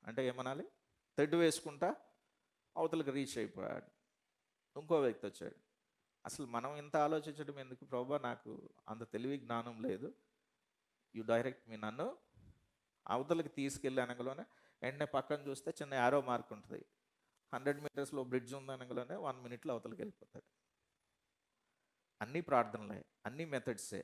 అంటే ఏమనాలి, తెడ్డు వేసుకుంటా అవతలకి రీచ్ అయిపోయాడు. ఇంకో వ్యక్తి వచ్చాడు, అసలు మనం ఇంత ఆలోచించడం ఎందుకు ప్రభువా, నాకు అంత తెలివి జ్ఞానం లేదు, యు డైరెక్ట్ మీ, నన్ను అవతలకి తీసుకెళ్ళి అనగలోనే వెంటనే పక్కన చూస్తే చిన్న యారో మార్క్ ఉంటుంది, 100 మీటర్స్లో బ్రిడ్జ్ ఉంది అనగలోనే 1 మినిట్లో అవతలకి వెళ్ళిపోతాడు. అన్నీ ప్రార్థనలే, అన్నీ మెథడ్సే.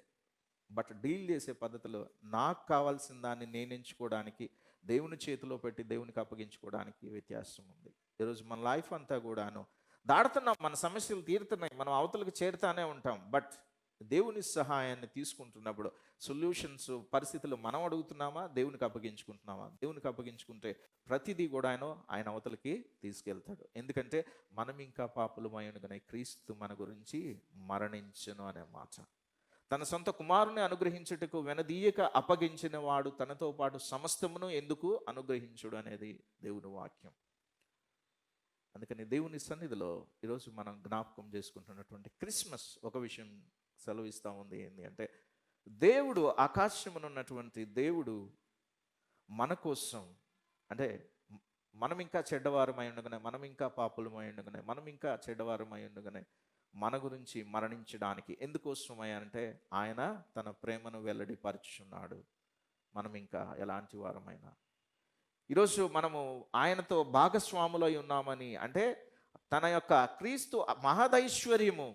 బట్ డీల్ చేసే పద్ధతిలో నాకు కావాల్సిన దాన్ని నేను ఎంచుకోవడానికి, దేవుని చేతిలో పెట్టి దేవునికి అప్పగించుకోవడానికి వ్యత్యాసం ఉంది. ఈరోజు మన లైఫ్ అంతా కూడాను దాడుతున్నాం, మన సమస్యలు తీరుతున్నాయి, మనం అవతలకు చేరుతానే ఉంటాం. బట్ దేవుని సహాయాన్ని తీసుకుంటున్నప్పుడు సొల్యూషన్స్, పరిస్థితులు మనం అడుగుతున్నామా, దేవునికి అప్పగించుకుంటున్నామా? దేవునికి అప్పగించుకుంటే ప్రతిదీ కూడా ఆయన అవతలకి తీసుకెళ్తాడు. ఎందుకంటే మనం ఇంకా పాపులమైనగానే క్రీస్తు మన గురించి మరణించును అనే మాట. తన సొంత కుమారుని అనుగ్రహించుటకు వెనదీయక అప్పగించిన వాడు తనతో పాటు సమస్తమును ఎందుకు అనుగ్రహించుడు అనేది దేవుని వాక్యం. అందుకని దేవుని సన్నిధిలో ఈరోజు మనం జ్ఞాపకం చేసుకుంటున్నటువంటి క్రిస్మస్ ఒక విషయం సెలవిస్తూ ఉంది. ఏంటి అంటే, దేవుడు, ఆకాశమునున్నటువంటి దేవుడు మన కోసం, అంటే మనం ఇంకా చెడ్డవారమై ఉండగానే, మనం ఇంకా పాపులమై ఉండగానే, మనం ఇంకా చెడ్డవారమై ఉండగానే మన గురించి మరణించడానికి ఎందుకోసమై అంటే, ఆయన తన ప్రేమను వెల్లడిపరుచున్నాడు. మనం ఇంకా ఎలాంటి వారమైనా ఈరోజు మనము ఆయనతో భాగస్వాములై ఉన్నామని అంటే, తన యొక్క క్రీస్తు మహదైశ్వర్యము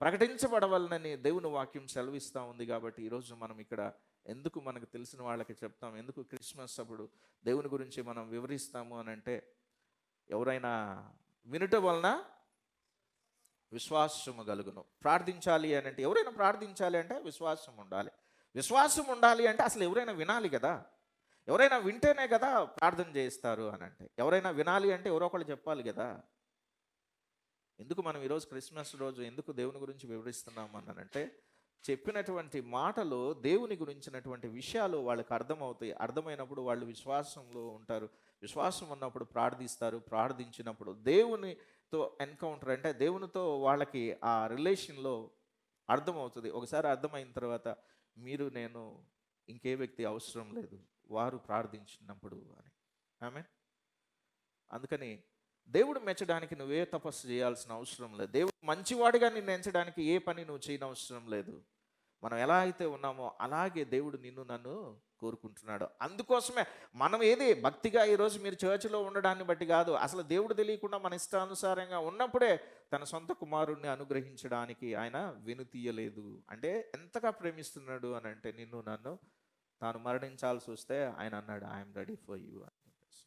ప్రకటించబడవలనని దేవుని వాక్యం సెలవిస్తూ ఉంది. కాబట్టి ఈరోజు మనం ఇక్కడ ఎందుకు మనకు తెలిసిన వాళ్ళకి చెప్తాం, ఎందుకు క్రిస్మస్ అప్పుడు దేవుని గురించి మనం వివరిస్తాము అని అంటే, ఎవరైనా వినుట వలన విశ్వాసము కలుగును. ప్రార్థించాలి అని అంటే, ఎవరైనా ప్రార్థించాలి అంటే విశ్వాసం ఉండాలి. విశ్వాసం ఉండాలి అంటే అసలు ఎవరైనా వినాలి కదా. ఎవరైనా వింటేనే కదా ప్రార్థన చేస్తారు అని అంటే. ఎవరైనా వినాలి అంటే ఎవరో ఒకళ్ళు చెప్పాలి కదా. ఎందుకు మనం ఈరోజు క్రిస్మస్ రోజు ఎందుకు దేవుని గురించి వివరిస్తున్నాము అనంటే, చెప్పినటువంటి మాటలు దేవుని గురించినటువంటి విషయాలు వాళ్ళకి అర్థమవుతాయి. అర్థమైనప్పుడు వాళ్ళు విశ్వాసంలో ఉంటారు. విశ్వాసం ఉన్నప్పుడు ప్రార్థిస్తారు. ప్రార్థించినప్పుడు దేవునితో ఎన్కౌంటర్ అంటే దేవునితో వాళ్ళకి ఆ రిలేషన్లో అర్థమవుతుంది. ఒకసారి అర్థమైన తర్వాత మీరు నేను ఇంకే వ్యక్తి అవసరం లేదు వారు ప్రార్థించినప్పుడు అని. ఆమేన్. అందుకని దేవుడు మెచ్చడానికి నువ్వే తపస్సు చేయాల్సిన అవసరం లేదు. దేవుడు మంచివాడిగా నిన్ను ఎంచడానికి ఏ పని నువ్వు చేయనవసరం లేదు. మనం ఎలా అయితే ఉన్నామో అలాగే దేవుడు నిన్ను నన్ను కోరుకుంటున్నాడు. అందుకోసమే మనం ఏది భక్తిగా ఈరోజు మీరు చర్చిలో ఉండడాన్ని బట్టి కాదు, అసలు దేవుడు తెలియకుండా మన ఇష్టానుసారంగా ఉన్నప్పుడే తన సొంత కుమారుణ్ణి అనుగ్రహించడానికి ఆయన వెనుతీయలేదు. అంటే ఎంతగా ప్రేమిస్తున్నాడు అని అంటే నిన్ను నన్ను, తాను మరణించాల్సి వస్తే ఆయన అన్నాడు ఐఎమ్ రెడీ ఫర్ యూ అని చెప్పేసి.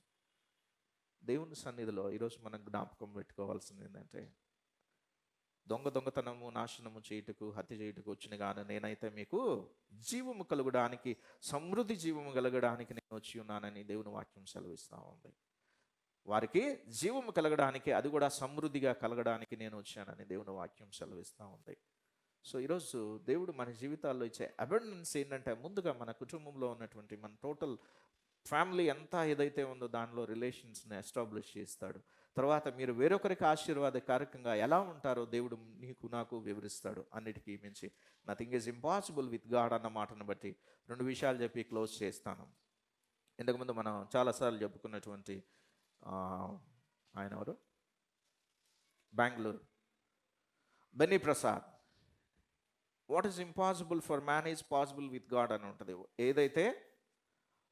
దేవుని సన్నిధిలో ఈరోజు మనం జ్ఞాపకం పెట్టుకోవాల్సింది ఏంటంటే, దొంగతనము నాశనము చేయుటకు హత్య చేయుటకు వచ్చిన గాను నేనైతే మీకు జీవము కలగడానికి, సమృద్ధి జీవము కలగడానికి నేను వచ్చి ఉన్నానని దేవుని వాక్యం సెలవిస్తూ ఉంది. వారికి జీవము కలగడానికి, అది కూడా సమృద్ధిగా కలగడానికి నేను వచ్చానని దేవుని వాక్యం సెలవిస్తూ ఉంది. సో ఈరోజు దేవుడు మన జీవితాల్లో ఇచ్చే అబండెన్స్ ఏంటంటే, ముందుగా మన కుటుంబంలో ఉన్నటువంటి మన టోటల్ ఫ్యామిలీ అంతా ఏదైతే ఉందో దానిలో రిలేషన్స్ని ఎస్టాబ్లిష్ చేస్తాడు. తర్వాత మీరు వేరొకరికి ఆశీర్వాదకారకంగా ఎలా ఉంటారో దేవుడు నీకు నాకు వివరిస్తాడు. అన్నిటికీ మించి nothing is impossible with God అన్న మాటను బట్టి 2 విషయాలు చెప్పి క్లోజ్ చేస్తాను. ఇంతకుముందు మనం చాలాసార్లు చెప్పుకున్నటువంటి ఆయన ఎవరు, Bengaluru Benny Prasad, what is impossible for man is possible with God అని ఉంటుంది. ఏదైతే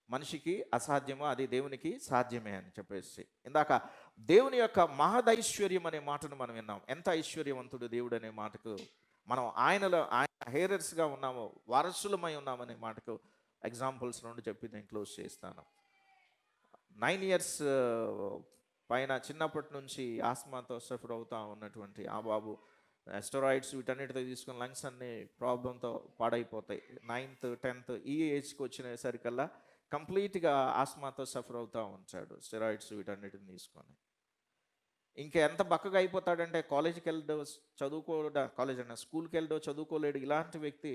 మనిషికి అసాధ్యమో అది దేవునికి సాధ్యమే అని చెప్పేసి. ఇందాక దేవుని యొక్క మహదైశ్వర్యం అనే మాటను మనం విన్నాం. ఎంత ఐశ్వర్యవంతుడు దేవుడు అనే మాటకు మనం ఆయన హేరర్స్గా ఉన్నాము, వారసులమై ఉన్నామనే మాటకు ఎగ్జాంపుల్స్ 2 చెప్పి నేను క్లోజ్ చేస్తాను. 9 years పైన చిన్నప్పటి నుంచి ఆస్మాతో సఫర్ అవుతూ ఉన్నటువంటి ఆ బాబు స్టెరాయిడ్స్ వీటన్నిటితో తీసుకుని లంగ్స్ అన్ని ప్రాబ్లంతో పాడైపోతాయి. 9th 10th ఈ ఏజ్కి వచ్చినసరికల్లా కంప్లీట్గా ఆస్మాతో సఫర్ అవుతూ ఉంటాడు స్టెరాయిడ్స్ వీటన్నిటిని తీసుకొని. ఇంకా ఎంత బక్కగా అయిపోతాడంటే కాలేజీకి వెళ్ళడో స్కూల్కి వెళ్ళడో చదువుకోలేడు. ఇలాంటి వ్యక్తి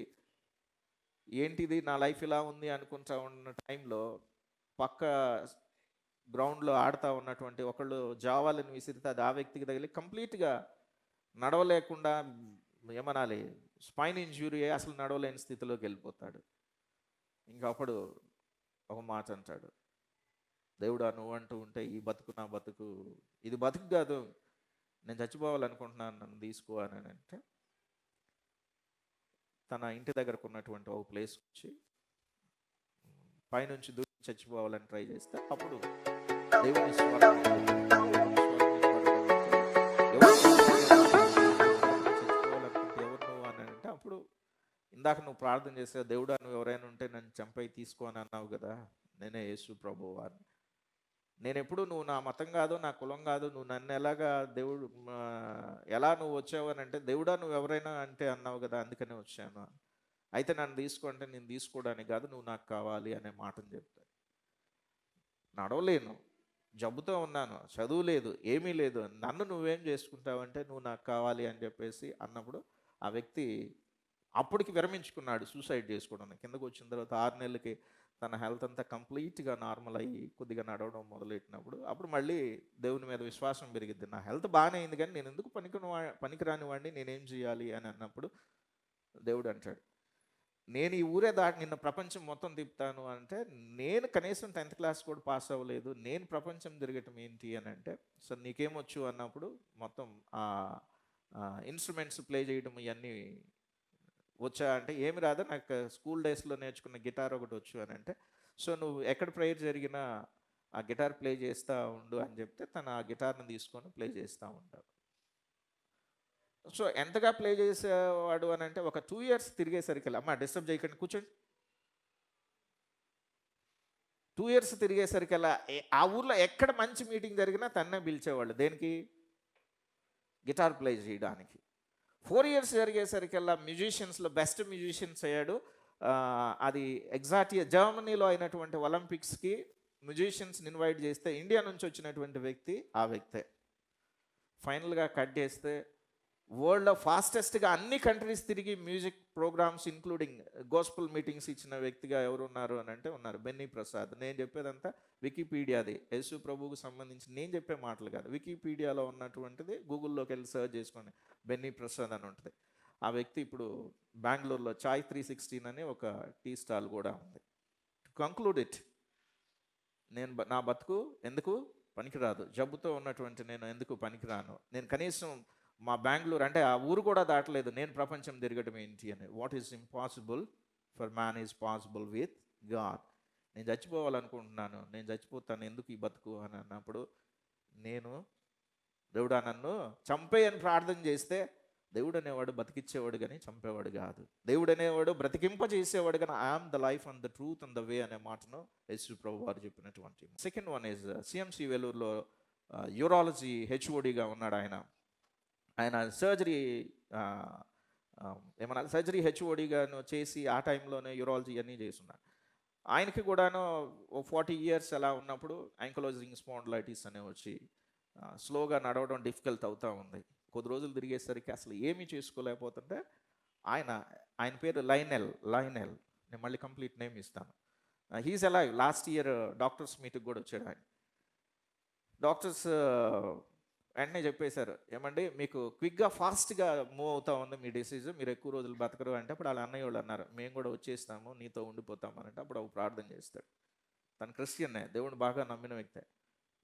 ఏంటిది నా లైఫ్ ఇలా ఉంది అనుకుంటా ఉన్న టైంలో పక్క గ్రౌండ్లో ఆడుతూ ఉన్నటువంటి ఒకళ్ళు జావాలని విసిరితే అది ఆ వ్యక్తికి తగిలి కంప్లీట్గా నడవలేకుండా, ఏమనాలి, స్పైన్ ఇంజ్యూరీ అయ్యి అసలు నడవలేని స్థితిలోకి వెళ్ళిపోతాడు. ఇంకా అప్పుడు ఒక మాట అంటాడు, దేవుడా నువ్వు అంటూ ఉంటే ఈ బతుకు నా బతుకు, ఇది బతుకు కాదు, నేను చచ్చిపోవాలనుకుంటున్నాను, నన్ను తీసుకో అని అంటే తన ఇంటి దగ్గరకు ఉన్నటువంటి ఒక ప్లేస్ వచ్చి పైనుంచి దూకి చచ్చిపోవాలని ట్రై చేస్తే అప్పుడు దేవుని స్వరం ఇందాక నువ్వు ప్రార్థన చేస్తే దేవుడా నువ్వు ఎవరైనా ఉంటే నన్ను చంపై తీసుకో అని అన్నావు కదా, నేనే యేసు ప్రభువు వారిని. నేను ఎప్పుడు నువ్వు నా మతం కాదు నా కులం కాదు, నువ్వు నన్ను ఎలాగా దేవుడు ఎలా నువ్వు వచ్చావు అని అంటే, దేవుడా నువ్వు ఎవరైనా అంటే అన్నావు కదా అందుకనే వచ్చాను. అయితే నన్ను తీసుకో అంటే నేను తీసుకోవడానికి కాదు, నువ్వు నాకు కావాలి అనే మాటను చెప్తాను. నడవలేను, జబ్బుతో ఉన్నాను, చదువు లేదు, ఏమీ లేదు, నన్ను నువ్వేం చేసుకుంటావంటే నువ్వు నాకు కావాలి అని చెప్పేసి అన్నప్పుడు ఆ వ్యక్తి అప్పటికి విరమించుకున్నాడు సూసైడ్ చేసుకోవడానికి. కిందకు వచ్చిన తర్వాత 6 నెలలకి తన హెల్త్ అంతా కంప్లీట్గా నార్మల్ అయ్యి కొద్దిగా నడవడం మొదలెట్టినప్పుడు అప్పుడు మళ్ళీ దేవుని మీద విశ్వాసం పెరిగిద్ది. నా హెల్త్ బాగానే అయింది కానీ నేను ఎందుకు పనికిరాని వాడిని, నేనేం చేయాలి అని అన్నప్పుడు దేవుడు అంటాడు, నేను ఈ ఊరే దాటి నిన్న ప్రపంచం మొత్తం తిప్పుతాను అంటే, నేను కనీసం 10th క్లాస్ కూడా పాస్ అవ్వలేదు, నేను ప్రపంచం తిరగటం ఏంటి అని అంటే, సో నీకేమొచ్చు అన్నప్పుడు మొత్తం ఇన్స్ట్రుమెంట్స్ ప్లే చేయడం ఇవన్నీ వచ్చా అంటే, ఏమి రాదా, నాకు స్కూల్ డేస్లో నేర్చుకున్న గిటార్ ఒకటి వచ్చు అని అంటే, సో నువ్వు ఎక్కడ ప్రేయర్ జరిగినా ఆ గిటార్ ప్లే చేస్తూ ఉండు అని చెప్తే తను ఆ గిటార్ని తీసుకొని ప్లే చేస్తూ ఉంటాడు. సో ఎంతగా ప్లే చేసేవాడు అని అంటే, ఒక 2 years తిరిగేసరికి, అమ్మ డిస్టర్బ్ చేయకండి కూర్చోండి, 2 years తిరిగేసరికల్లా ఆ ఊర్లో ఎక్కడ మంచి మీటింగ్ జరిగినా తన్నే పిలిచేవాళ్ళు. దేనికి? గిటార్ ప్లే చేయడానికి. 4 years జరిగేసరికల్లా మ్యూజిషియన్స్లో బెస్ట్ మ్యూజిషియన్స్ అయ్యాడు. అది ఎగ్జాక్ట్గా జర్మనీలో అయినటువంటి ఒలింపిక్స్కి మ్యూజిషియన్స్ని ఇన్వైట్ చేస్తే ఇండియా నుంచి వచ్చినటువంటి వ్యక్తి ఆ వ్యక్తే. ఫైనల్గా కట్ చేస్తే వరల్డ్లో ఫాస్టెస్ట్గా అన్ని కంట్రీస్ తిరిగి music programmes including gospel meetings ఇచ్చిన వ్యక్తిగా ఎవరు ఉన్నారు అని అంటే ఉన్నారు, బెన్నీ ప్రసాద్. నేను చెప్పేదంతా వికీపీడియాది, యేసు ప్రభువుకు సంబంధించి నేను చెప్పే మాటలు కాదు, వికీపీడియాలో ఉన్నటువంటిది గూగుల్లోకి వెళ్ళి సర్చ్ చేసుకోండి, బెన్నీ ప్రసాద్ అని ఉంటుంది. ఆ వ్యక్తి ఇప్పుడు బెంగళూరులో చాయ్ 316 అని ఒక టీ స్టాల్ కూడా ఉంది. టు కంక్లూడ్ ఇట్, నా బతుకు ఎందుకు పనికిరాదు, జబ్బుతో ఉన్నటువంటి నేను ఎందుకు పనికిరాను, నేను కనీసం మా బెంగళూరు అంటే ఆ ఊరు కూడా దాటలేదు, నేను ప్రపంచం తిరగడం ఏంటి అని. What is impossible for man is possible with God. నేను చచ్చిపోవాలనుకుంటున్నాను, నేను చచ్చిపోతాను, ఎందుకు ఈ బతుకు అని అన్నప్పుడు నేను దేవుడా నన్ను చంపేయని ప్రార్థన చేస్తే దేవుడు అనేవాడు బతికిచ్చేవాడు కానీ చంపేవాడు కాదు. దేవుడు అనేవాడు బ్రతికింపజేసేవాడు కానీ I am the life and the truth and the way అనే మాటను యేసు ప్రభు వారు చెప్పినటువంటి. సెకండ్ వన్ ఈజ్ సిఎంసి వేలూరులో యూరాలజీ హెచ్ఓడిగా ఉన్నాడు ఆయన. ఆయన సర్జరీ ఏమన్నా సర్జరీ హెచ్ఓడిగాను చేసి ఆ టైంలోనే యూరాలజీ అన్నీ చేస్తున్నాడు. ఆయనకి కూడాను 40 years అలా ఉన్నప్పుడు యాంకలోజింగ్ స్పాండిలైటిస్ అనే వచ్చి స్లోగా నడవడం డిఫికల్ట్ అవుతూ ఉంది. కొద్ది రోజులు తిరిగేసరికి అసలు ఏమీ చేసుకోలేకపోతుంటే ఆయన పేరు లైనెల్. నేను మళ్ళీ కంప్లీట్ నేమ్ ఇస్తాను. He is alive. Last year doctors meeting కూడా వచ్చాడు ఆయన. డాక్టర్స్ వెంటనే చెప్పేశారు, ఏమండి మీకు క్విక్గా ఫాస్ట్గా మూవ్ అవుతా ఉంది మీ డిసీజ్, మీరు ఎక్కువ రోజులు బతకరు అంటే. అప్పుడు వాళ్ళ అన్నయ్య వాళ్ళు అన్నారు, మేము కూడా వచ్చేస్తాము నీతో ఉండిపోతాము అంటే. అప్పుడు ఒక ప్రార్థన చేస్తాడు. తను క్రిస్టియన్నే, దేవుడు బాగా నమ్మిన వ్యక్తే.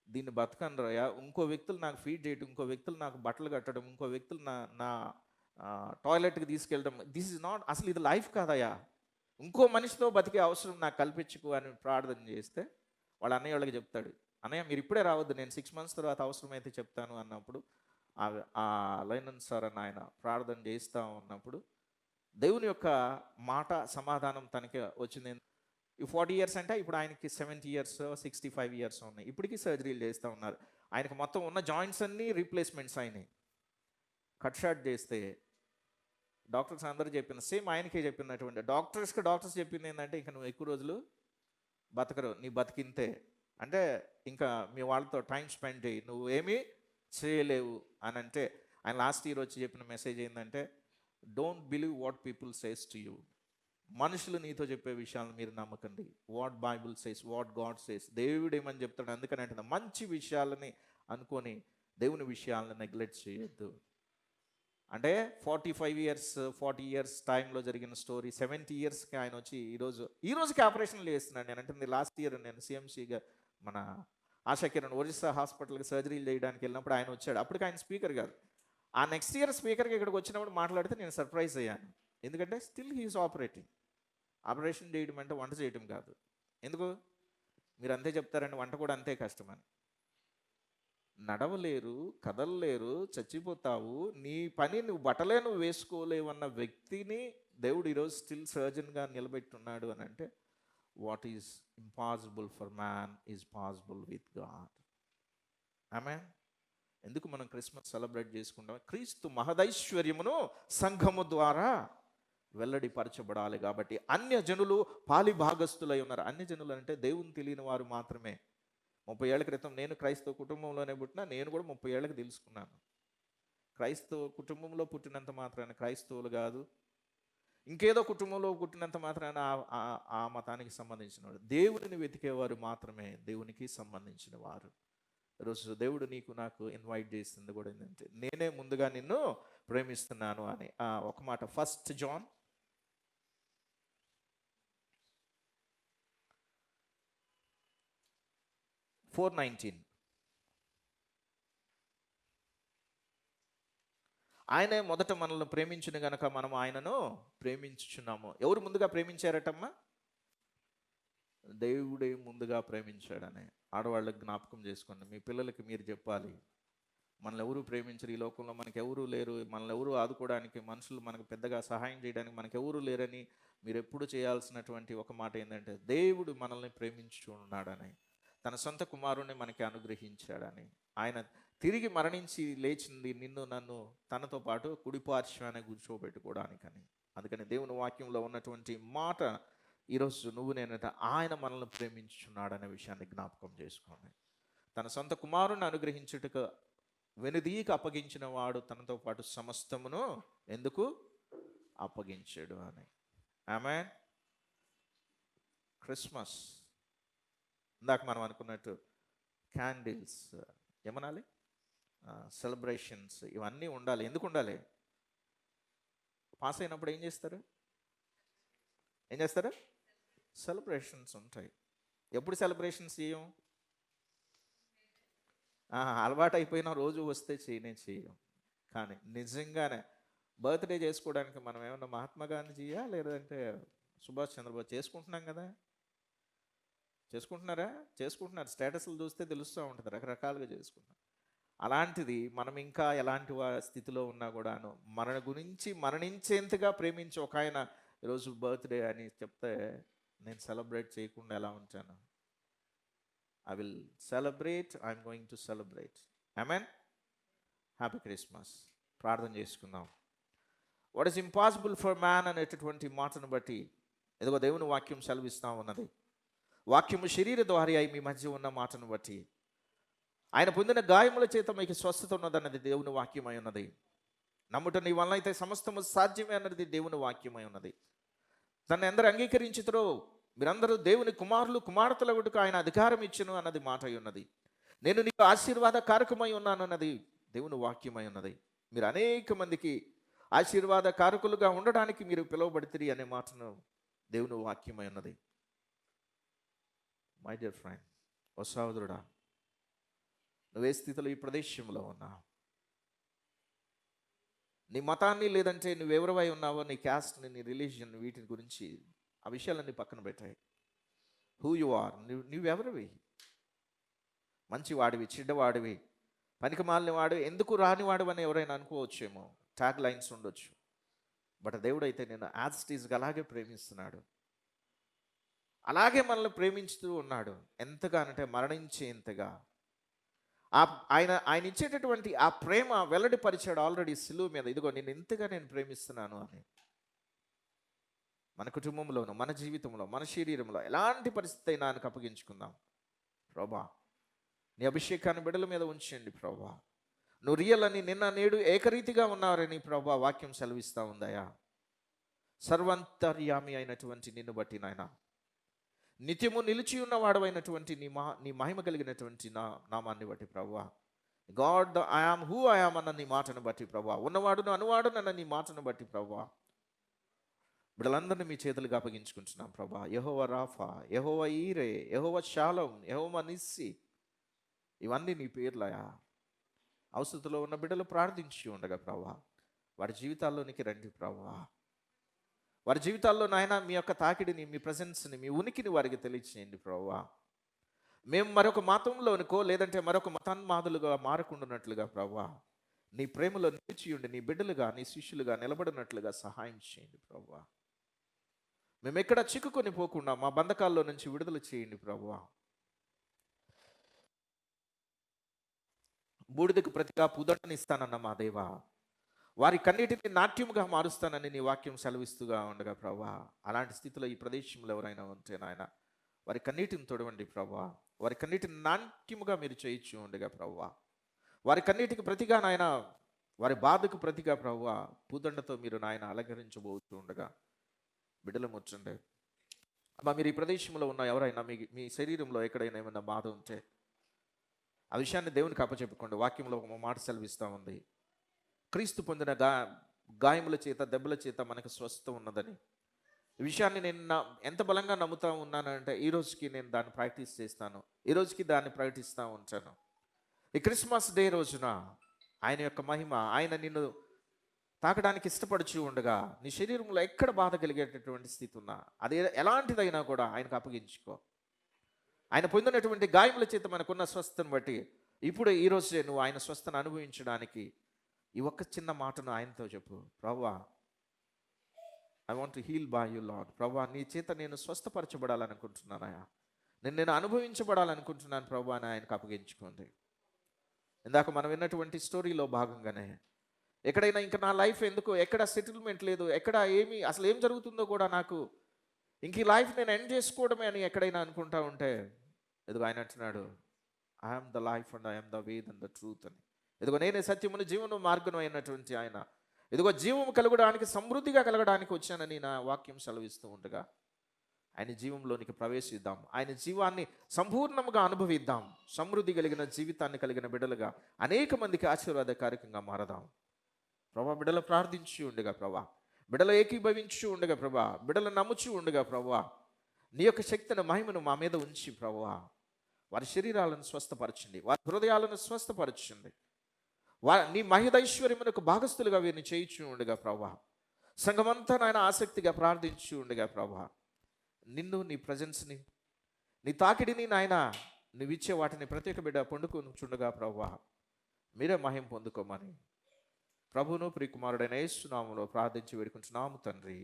దీన్ని బతకను రాయా, ఇంకో వ్యక్తులు నాకు ఫీడ్ చేయడం, ఇంకో వ్యక్తులు నాకు బట్టలు కట్టడం, ఇంకో వ్యక్తులు నా టాయిలెట్కి తీసుకెళ్ళడం, దిస్ ఇస్ నాట్, అసలు ఇది లైఫ్ కాదయా, ఇంకో మనిషితో బతికే అవసరం నాకు కల్పించుకు అని ప్రార్థన చేస్తే వాళ్ళ అన్నయ్య వాళ్ళకి చెప్తాడు, అన్నయ్య మీరు ఇప్పుడే రావద్దు, నేను 6 months తర్వాత అవసరమైతే చెప్తాను అన్నప్పుడు ఆ లైనన్ సార్ అని ఆయన ప్రార్థన చేస్తూ ఉన్నప్పుడు దేవుని యొక్క మాట సమాధానం తనకి వచ్చింది. ఈ 40 years అంటే ఇప్పుడు ఆయనకి 70 years 65 years ఉన్నాయి. ఇప్పటికీ సర్జరీలు చేస్తూ ఉన్నారు. ఆయనకు మొత్తం ఉన్న జాయింట్స్ అన్నీ రీప్లేస్మెంట్స్ అయినాయి. కట్ షాట్ చేస్తే డాక్టర్స్ అందరూ చెప్పిన సేమ్ ఆయనకే చెప్పినటువంటి డాక్టర్స్ చెప్పింది ఏంటంటే, ఇంకా నువ్వు ఎక్కువ రోజులు బతకరు, నీ బతికింతే అంటే ఇంకా మీ వాళ్ళతో టైం స్పెండ్ చేయి, నువ్వు ఏమీ చేయలేవు అని అంటే. ఆయన లాస్ట్ ఇయర్ వచ్చి చెప్పిన మెసేజ్ ఏంటంటే, don't believe what people says to you. మనుషులు నీతో చెప్పే విషయాలను మీరు నమ్మకండి. What Bible says, what God says, దేవుడు ఏమని చెప్తాడు. అందుకని అంటే మంచి విషయాలని అనుకొని దేవుని విషయాలను నెగ్లెక్ట్ చేయొద్దు. అంటే 40 years టైంలో జరిగిన స్టోరీ 70 yearsకి ఆయన వచ్చి ఈరోజుకి ఆపరేషన్లు చేస్తున్నాడు. నేను అంటే లాస్ట్ ఇయర్ నేను సిఎంసిగా మన ఆశాకిరణ్ ఒరిస్సా హాస్పిటల్కి సర్జరీలు చేయడానికి వెళ్ళినప్పుడు ఆయన వచ్చాడు. అప్పటికి ఆయన స్పీకర్ కాదు. ఆ నెక్స్ట్ ఇయర్ స్పీకర్కి ఇక్కడికి వచ్చినప్పుడు మాట్లాడితే నేను సర్ప్రైజ్ అయ్యాను. ఎందుకంటే స్టిల్ హీఈస్ ఆపరేషన్ చేయడం అంటే వంట చేయడం కాదు. ఎందుకు మీరు అంతే చెప్తారండి, వంట కూడా అంతే కష్టమని. నడవలేరు, కదలలేరు, చచ్చిపోతావు, నీ పని నువ్వు బట్టలే నువ్వు వేసుకోలేవు అన్న వ్యక్తిని దేవుడు ఈరోజు స్టిల్ సర్జన్గా నిలబెట్టున్నాడు అని అంటే, what is impossible for man is possible with God. ఆమేన్. ఎందుకు మనం క్రిస్మస్ సెలబ్రేట్ చేసుకుంటాం? క్రీస్తు మహదైశ్వర్యమును సంఘము ద్వారా వెల్లడిపరచబడాలి కాబట్టి అన్య జనులు పాలి భాగస్థులై ఉన్నారు. అన్య జనులు అంటే దేవుని తెలియని వారు మాత్రమే. 30 ఏళ్ల క్రితం నేను క్రైస్తవ కుటుంబంలోనే పుట్టినా, నేను కూడా 30 ఏళ్ళకి తెలుసుకున్నాను. క్రైస్తవ కుటుంబంలో పుట్టినంత మాత్రాన క్రైస్తవులు కాదు, ఇంకేదో కుటుంబంలో పుట్టినంత మాత్రాన ఆ మతానికి సంబంధించిన వాడు. దేవుడిని వెతికేవారు మాత్రమే దేవునికి సంబంధించిన వారు. ఈరోజు దేవుడు నీకు నాకు ఇన్వైట్ చేస్తుంది కూడా ఏంటంటే, నేనే ముందుగా నిన్ను ప్రేమిస్తున్నాను అని. ఒక మాట 1 John 4:19. ఆయనే మొదట మనల్ని ప్రేమించిన గనక మనం ఆయనను ప్రేమించుచున్నాము. ఎవరు ముందుగా ప్రేమించారటమ్మా? దేవుడే ముందుగా ప్రేమించాడని. ఆడవాళ్ళకి జ్ఞాపకం చేసుకోండి, మీ పిల్లలకి మీరు చెప్పాలి, మనల్ని ఎవరు ప్రేమించరు, ఈ లోకంలో మనకు ఎవరూ లేరు, మనల్ని ఎవరు ఆదుకోవడానికి, మనుషులు మనకు పెద్దగా సహాయం చేయడానికి మనకు ఎవరూ లేరని మీరు ఎప్పుడు చేయాల్సినటువంటి ఒక మాట ఏంటంటే, దేవుడు మనల్ని ప్రేమించుచున్నాడని, తన సొంత కుమారుణ్ణి మనకి అనుగ్రహించాడని, ఆయన తిరిగి మరణించి లేచింది నిన్ను నన్ను తనతో పాటు కుడిపార్శ్వాన కూర్చోబెట్టుకోవడానికని. అందుకని దేవుని వాక్యంలో ఉన్నటువంటి మాట ఈరోజు నువ్వు నేనంటే ఆయన మనల్ని ప్రేమించున్నాడు అనే విషయాన్ని జ్ఞాపకం చేసుకోండి. తన సొంత కుమారుని అనుగ్రహించుటకు వెనుదీకి అప్పగించిన వాడు తనతో పాటు సమస్తమును ఎందుకు అప్పగించాడు అని. ఆమేన్. క్రిస్మస్ ఇందాక మనం అనుకున్నట్టు క్యాండిల్స్ ఏమనాలి, సెలబ్రేషన్స్ ఇవన్నీ ఉండాలి. ఎందుకు ఉండాలి? పాస్ అయినప్పుడు ఏం చేస్తారు? సెలబ్రేషన్స్ ఉంటాయి. ఎప్పుడు సెలబ్రేషన్స్ చేయం? అలవాటు అయిపోయిన రోజు వస్తే చేయం. కానీ నిజంగానే బర్త్డే చేసుకోవడానికి మనం ఏమన్నా మహాత్మా గాంధీయా లేదంటే సుభాష్ చంద్రబోస్ చేసుకుంటున్నాం కదా? చేసుకుంటున్నారు. స్టేటస్లు చూస్తే తెలుస్తూ ఉంటుంది, రకరకాలుగా చేసుకుంటున్నాం. అలాంటిది మనం ఇంకా ఎలాంటి స్థితిలో ఉన్నా కూడాను మన గురించి మరణించేంతగా ప్రేమించి ఒక ఆయన ఈరోజు బర్త్డే అని చెప్తే నేను సెలబ్రేట్ చేయకుండా ఎలా ఉంటాను? I will celebrate. I'm going to celebrate. Amen. Happy Christmas. ప్రార్థన చేసుకుందాం. What is impossible for man అనేటటువంటి మాటను బట్టి ఎదుగో దేవుని వాక్యం సెలవిస్తూ ఉన్నది. వాక్యము శరీర ద్వారి అయి మీ మధ్య ఉన్న మాటను బట్టి ఆయన పొందిన గాయముల చేత మీకు స్వస్థత ఉన్నదన్నది దేవుని వాక్యమై ఉన్నది. నమ్ముట నీ వలన అయితే సమస్తము సాధ్యమే అన్నది దేవుని వాక్యమై ఉన్నది. తను ఎందరు అంగీకరించుతారో మీరందరూ దేవుని కుమారులు కుమార్తెలగుటకు ఆయన అధికారం ఇచ్చును అన్నది మాట అయి ఉన్నది. నేను నీకు ఆశీర్వాద కారకమై ఉన్నాను అన్నది దేవుని వాక్యమై ఉన్నది. మీరు అనేక మందికి ఆశీర్వాద కారకులుగా ఉండడానికి మీరు పిలువబడితిరి అనే మాటను దేవుని వాక్యమై ఉన్నది. మై డియర్ ఫ్రెండ్, ఓ సహోదరుడా, నువ్వే స్థితిలో ఈ ప్రదేశంలో ఉన్నావు, నీ మతాన్ని లేదంటే నువ్వెవరివై ఉన్నావో, నీ క్యాస్ట్ని, నీ రిలీజియన్, వీటి గురించి ఆ విషయాలన్నీ పక్కన పెట్టాయి. హూ యు ఆర్, నువ్వెవరివి? మంచివాడివి, చెడ్డవాడివి, పనికిమాలిన వాడు, ఎందుకు రానివాడు అని ఎవరైనా అనుకోవచ్చేమో, ట్యాగ్ లైన్స్ ఉండొచ్చు. బట్ దేవుడైతే నేను యాజ్ ఇట్ ఈజ్గా అలాగే ప్రేమిస్తున్నాడు. అలాగే మనల్ని ప్రేమించుతూ ఉన్నాడు. ఎంతగానంటే మరణించేంతగా. ఆయన ఇచ్చేటటువంటి ఆ ప్రేమ వెల్లడిపరిచాడు ఆల్రెడీ సిలువ మీద. ఇదిగో నేను ఎంతగా నేను ప్రేమిస్తున్నాను అని. మన కుటుంబంలోనూ, మన జీవితంలో, మన శరీరంలో ఎలాంటి పరిస్థితి అయినా ఆయనకు అప్పగించుకుందాం. ప్రభా, నీ అభిషేకాన్ని బిడ్డల మీద ఉంచండి ప్రభా. నువ్వు రియల్ అని నిన్న నేడు ఏకరీతిగా ఉన్నారని ప్రభా వాక్యం సెలవిస్తూ ఉందయా. సర్వంతర్యామి అయినటువంటి నిన్ను బట్టి నాయన, నిత్యము నిలిచి ఉన్నవాడమైనటువంటి నీ మహిమ కలిగినటువంటి నామాన్ని బట్టి ప్రభువా, God I am who I am అన్న నీ మాటను బట్టి ప్రభువా, ఉన్నవాడును అనువాడునన్న నీ మాటను బట్టి ప్రభువా, బిడ్డలందరినీ మీ చేతులుగా అప్పగించుకుంటున్నాం ప్రభా. యెహోవా రాఫా, యెహోవా ఈరే, యెహోవా షాలోం, యెహోవా నిస్సి, ఇవన్నీ నీ పేర్లయా. అవసరతలో ఉన్న బిడ్డలు ప్రార్థించి ఉండగా ప్రభా, వారి జీవితాల్లోనికి రండి ప్రభా. వారి జీవితాల్లో నాయన మీ యొక్క తాకిడిని, మీ ప్రజెన్స్ని, మీ ఉనికిని వారికి తెలియచేయండి ప్రభువా. మేము మరొక మతంలోనికో లేదంటే మరొక మతాన్మాదులుగా మారకుండానట్లుగా ప్రభువా, నీ ప్రేమలో నిలిచి ఉండి నీ బిడ్డలుగా, నీ శిష్యులుగా నిలబడినట్లుగా సహాయం చేయండి ప్రభువా. మేము ఎక్కడ చిక్కుకొని పోకుండా మా బంధకాల్లో నుంచి విడుదల చేయండి ప్రభువా. బూడిదకు ప్రతిగా పుదటనిస్తానన్న మా దేవా, వారి కన్నిటిని నాట్యముగా మారుస్తానని నీ వాక్యం సెలవిస్తూగా ఉండగా ప్రభా, అలాంటి స్థితిలో ఈ ప్రదేశంలో ఎవరైనా ఉంటే నాయన వారి కన్నీటిని తొడవండి ప్రభా. వారి కన్నీటిని నాట్యముగా మీరు చేయించు ఉండగా ప్రభా. వారి కన్నీటికి ప్రతిగా నాయన, వారి బాధకు ప్రతిగా ప్రభా పూదండతో మీరు నాయన అలంకరించబోతూ ఉండగా బిడ్డలు ముచ్చండి. అమ్మా, మీరు ఈ ప్రదేశంలో ఉన్న ఎవరైనా మీ శరీరంలో ఎక్కడైనా ఏమైనా బాధ ఉంటే ఆ విషయాన్ని దేవునికి అప్పచెప్పుకోండి. వాక్యంలో ఒక మాట సెలవిస్తూ ఉంది, క్రీస్తు పొందిన గాయముల చేత, దెబ్బల చేత మనకు స్వస్థత ఉన్నదని. ఈ విషయాన్ని నేను ఎంత బలంగా నమ్ముతా ఉన్నానంటే ఈ రోజుకి నేను దాన్ని ప్రాక్టీస్ చేస్తాను, ఈ రోజుకి దాన్ని ప్రకటిస్తూ ఉంటాను. ఈ క్రిస్మస్ డే రోజున ఆయన యొక్క మహిమ, ఆయన నిన్ను తాకడానికి ఇష్టపడుచు ఉండగా నీ శరీరంలో ఎక్కడ బాధ కలిగేటటువంటి స్థితి ఉన్నా అది ఎలాంటిదైనా కూడా ఆయనకు అప్పగించుకో. ఆయన పొందినటువంటి గాయముల చేత మనకున్న స్వస్థతను బట్టి ఇప్పుడు ఈరోజే నువ్వు ఆయన స్వస్థను అనుభవించడానికి ఈ ఒక్క చిన్న మాటను ఆయనతో చెప్పు. ప్రభువా, I want to heal by you Lord. ప్రభువా, నీ చేత నేను స్వస్థపరచబడాలనుకుంటున్నానయా, నేను అనుభవించబడాలనుకుంటున్నాను ప్రభువా అని ఆయనకు అప్పగించుకోండి. ఇందాక మనం విన్నటువంటి స్టోరీలో భాగంగానే ఎక్కడైనా ఇంకా నా లైఫ్ ఎందుకు, ఎక్కడ సెటిల్మెంట్ లేదు, ఎక్కడ ఏమి అసలు ఏం జరుగుతుందో కూడా నాకు, ఇంక ఈ లైఫ్ నేను ఎండ్ చేసుకోవడమే అని ఎక్కడైనా అనుకుంటా ఉంటే, ఇదిగో ఆయన అంటున్నాడు, I'm the life and I'm the way and the truth అని. ఇదిగో నేనే సత్యమును జీవన మార్గం అయినటువంటి ఆయన. ఇదిగో జీవం కలగడానికి, సమృద్ధిగా కలగడానికి వచ్చానని నా వాక్యం సెలవిస్తూ ఉండగా, ఆయన జీవంలోనికి ప్రవేశిద్దాం, ఆయన జీవాన్ని సంపూర్ణంగా అనుభవిద్దాం, సమృద్ధి కలిగిన జీవితాన్ని కలిగిన బిడ్డలుగా అనేక మందికి ఆశీర్వాదకారకంగా మారదాం. ప్రభా, బిడ్డలు ప్రార్థించి ఉండగా ప్రభా, బిడ్డలు ఏకీభవించి ఉండగా ప్రభా, బిడ్డలు నమ్ముచి ఉండగా ప్రభా, నీ యొక్క శక్తిని, మహిమను మా మీద ఉంచి ప్రభా, వారి శరీరాలను స్వస్థపరచండి, వారి హృదయాలను స్వస్థపరచండి, నీ మహిదైశ్వర్యమునకు భాగస్థులుగా వీరిని చేయించి ఉండగా ప్రభా, సంఘమంతా నాయన ఆసక్తిగా ప్రార్థించి ఉండగా ప్రభా, నిన్ను, నీ ప్రజెన్స్ని, నీ తాకిడిని నాయన నువ్వు ఇచ్చే వాటిని ప్రతి ఒక్క బిడ్డ పొందుకొనుచుండగా ప్రభా, మీరే మహిమ పొందుకోమని ప్రభువును ప్రియకుమారుడైన యేసు నామములో ప్రార్థించి వేడుకుంటున్నాము తండ్రి.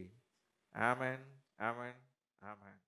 Amen, amen, amen.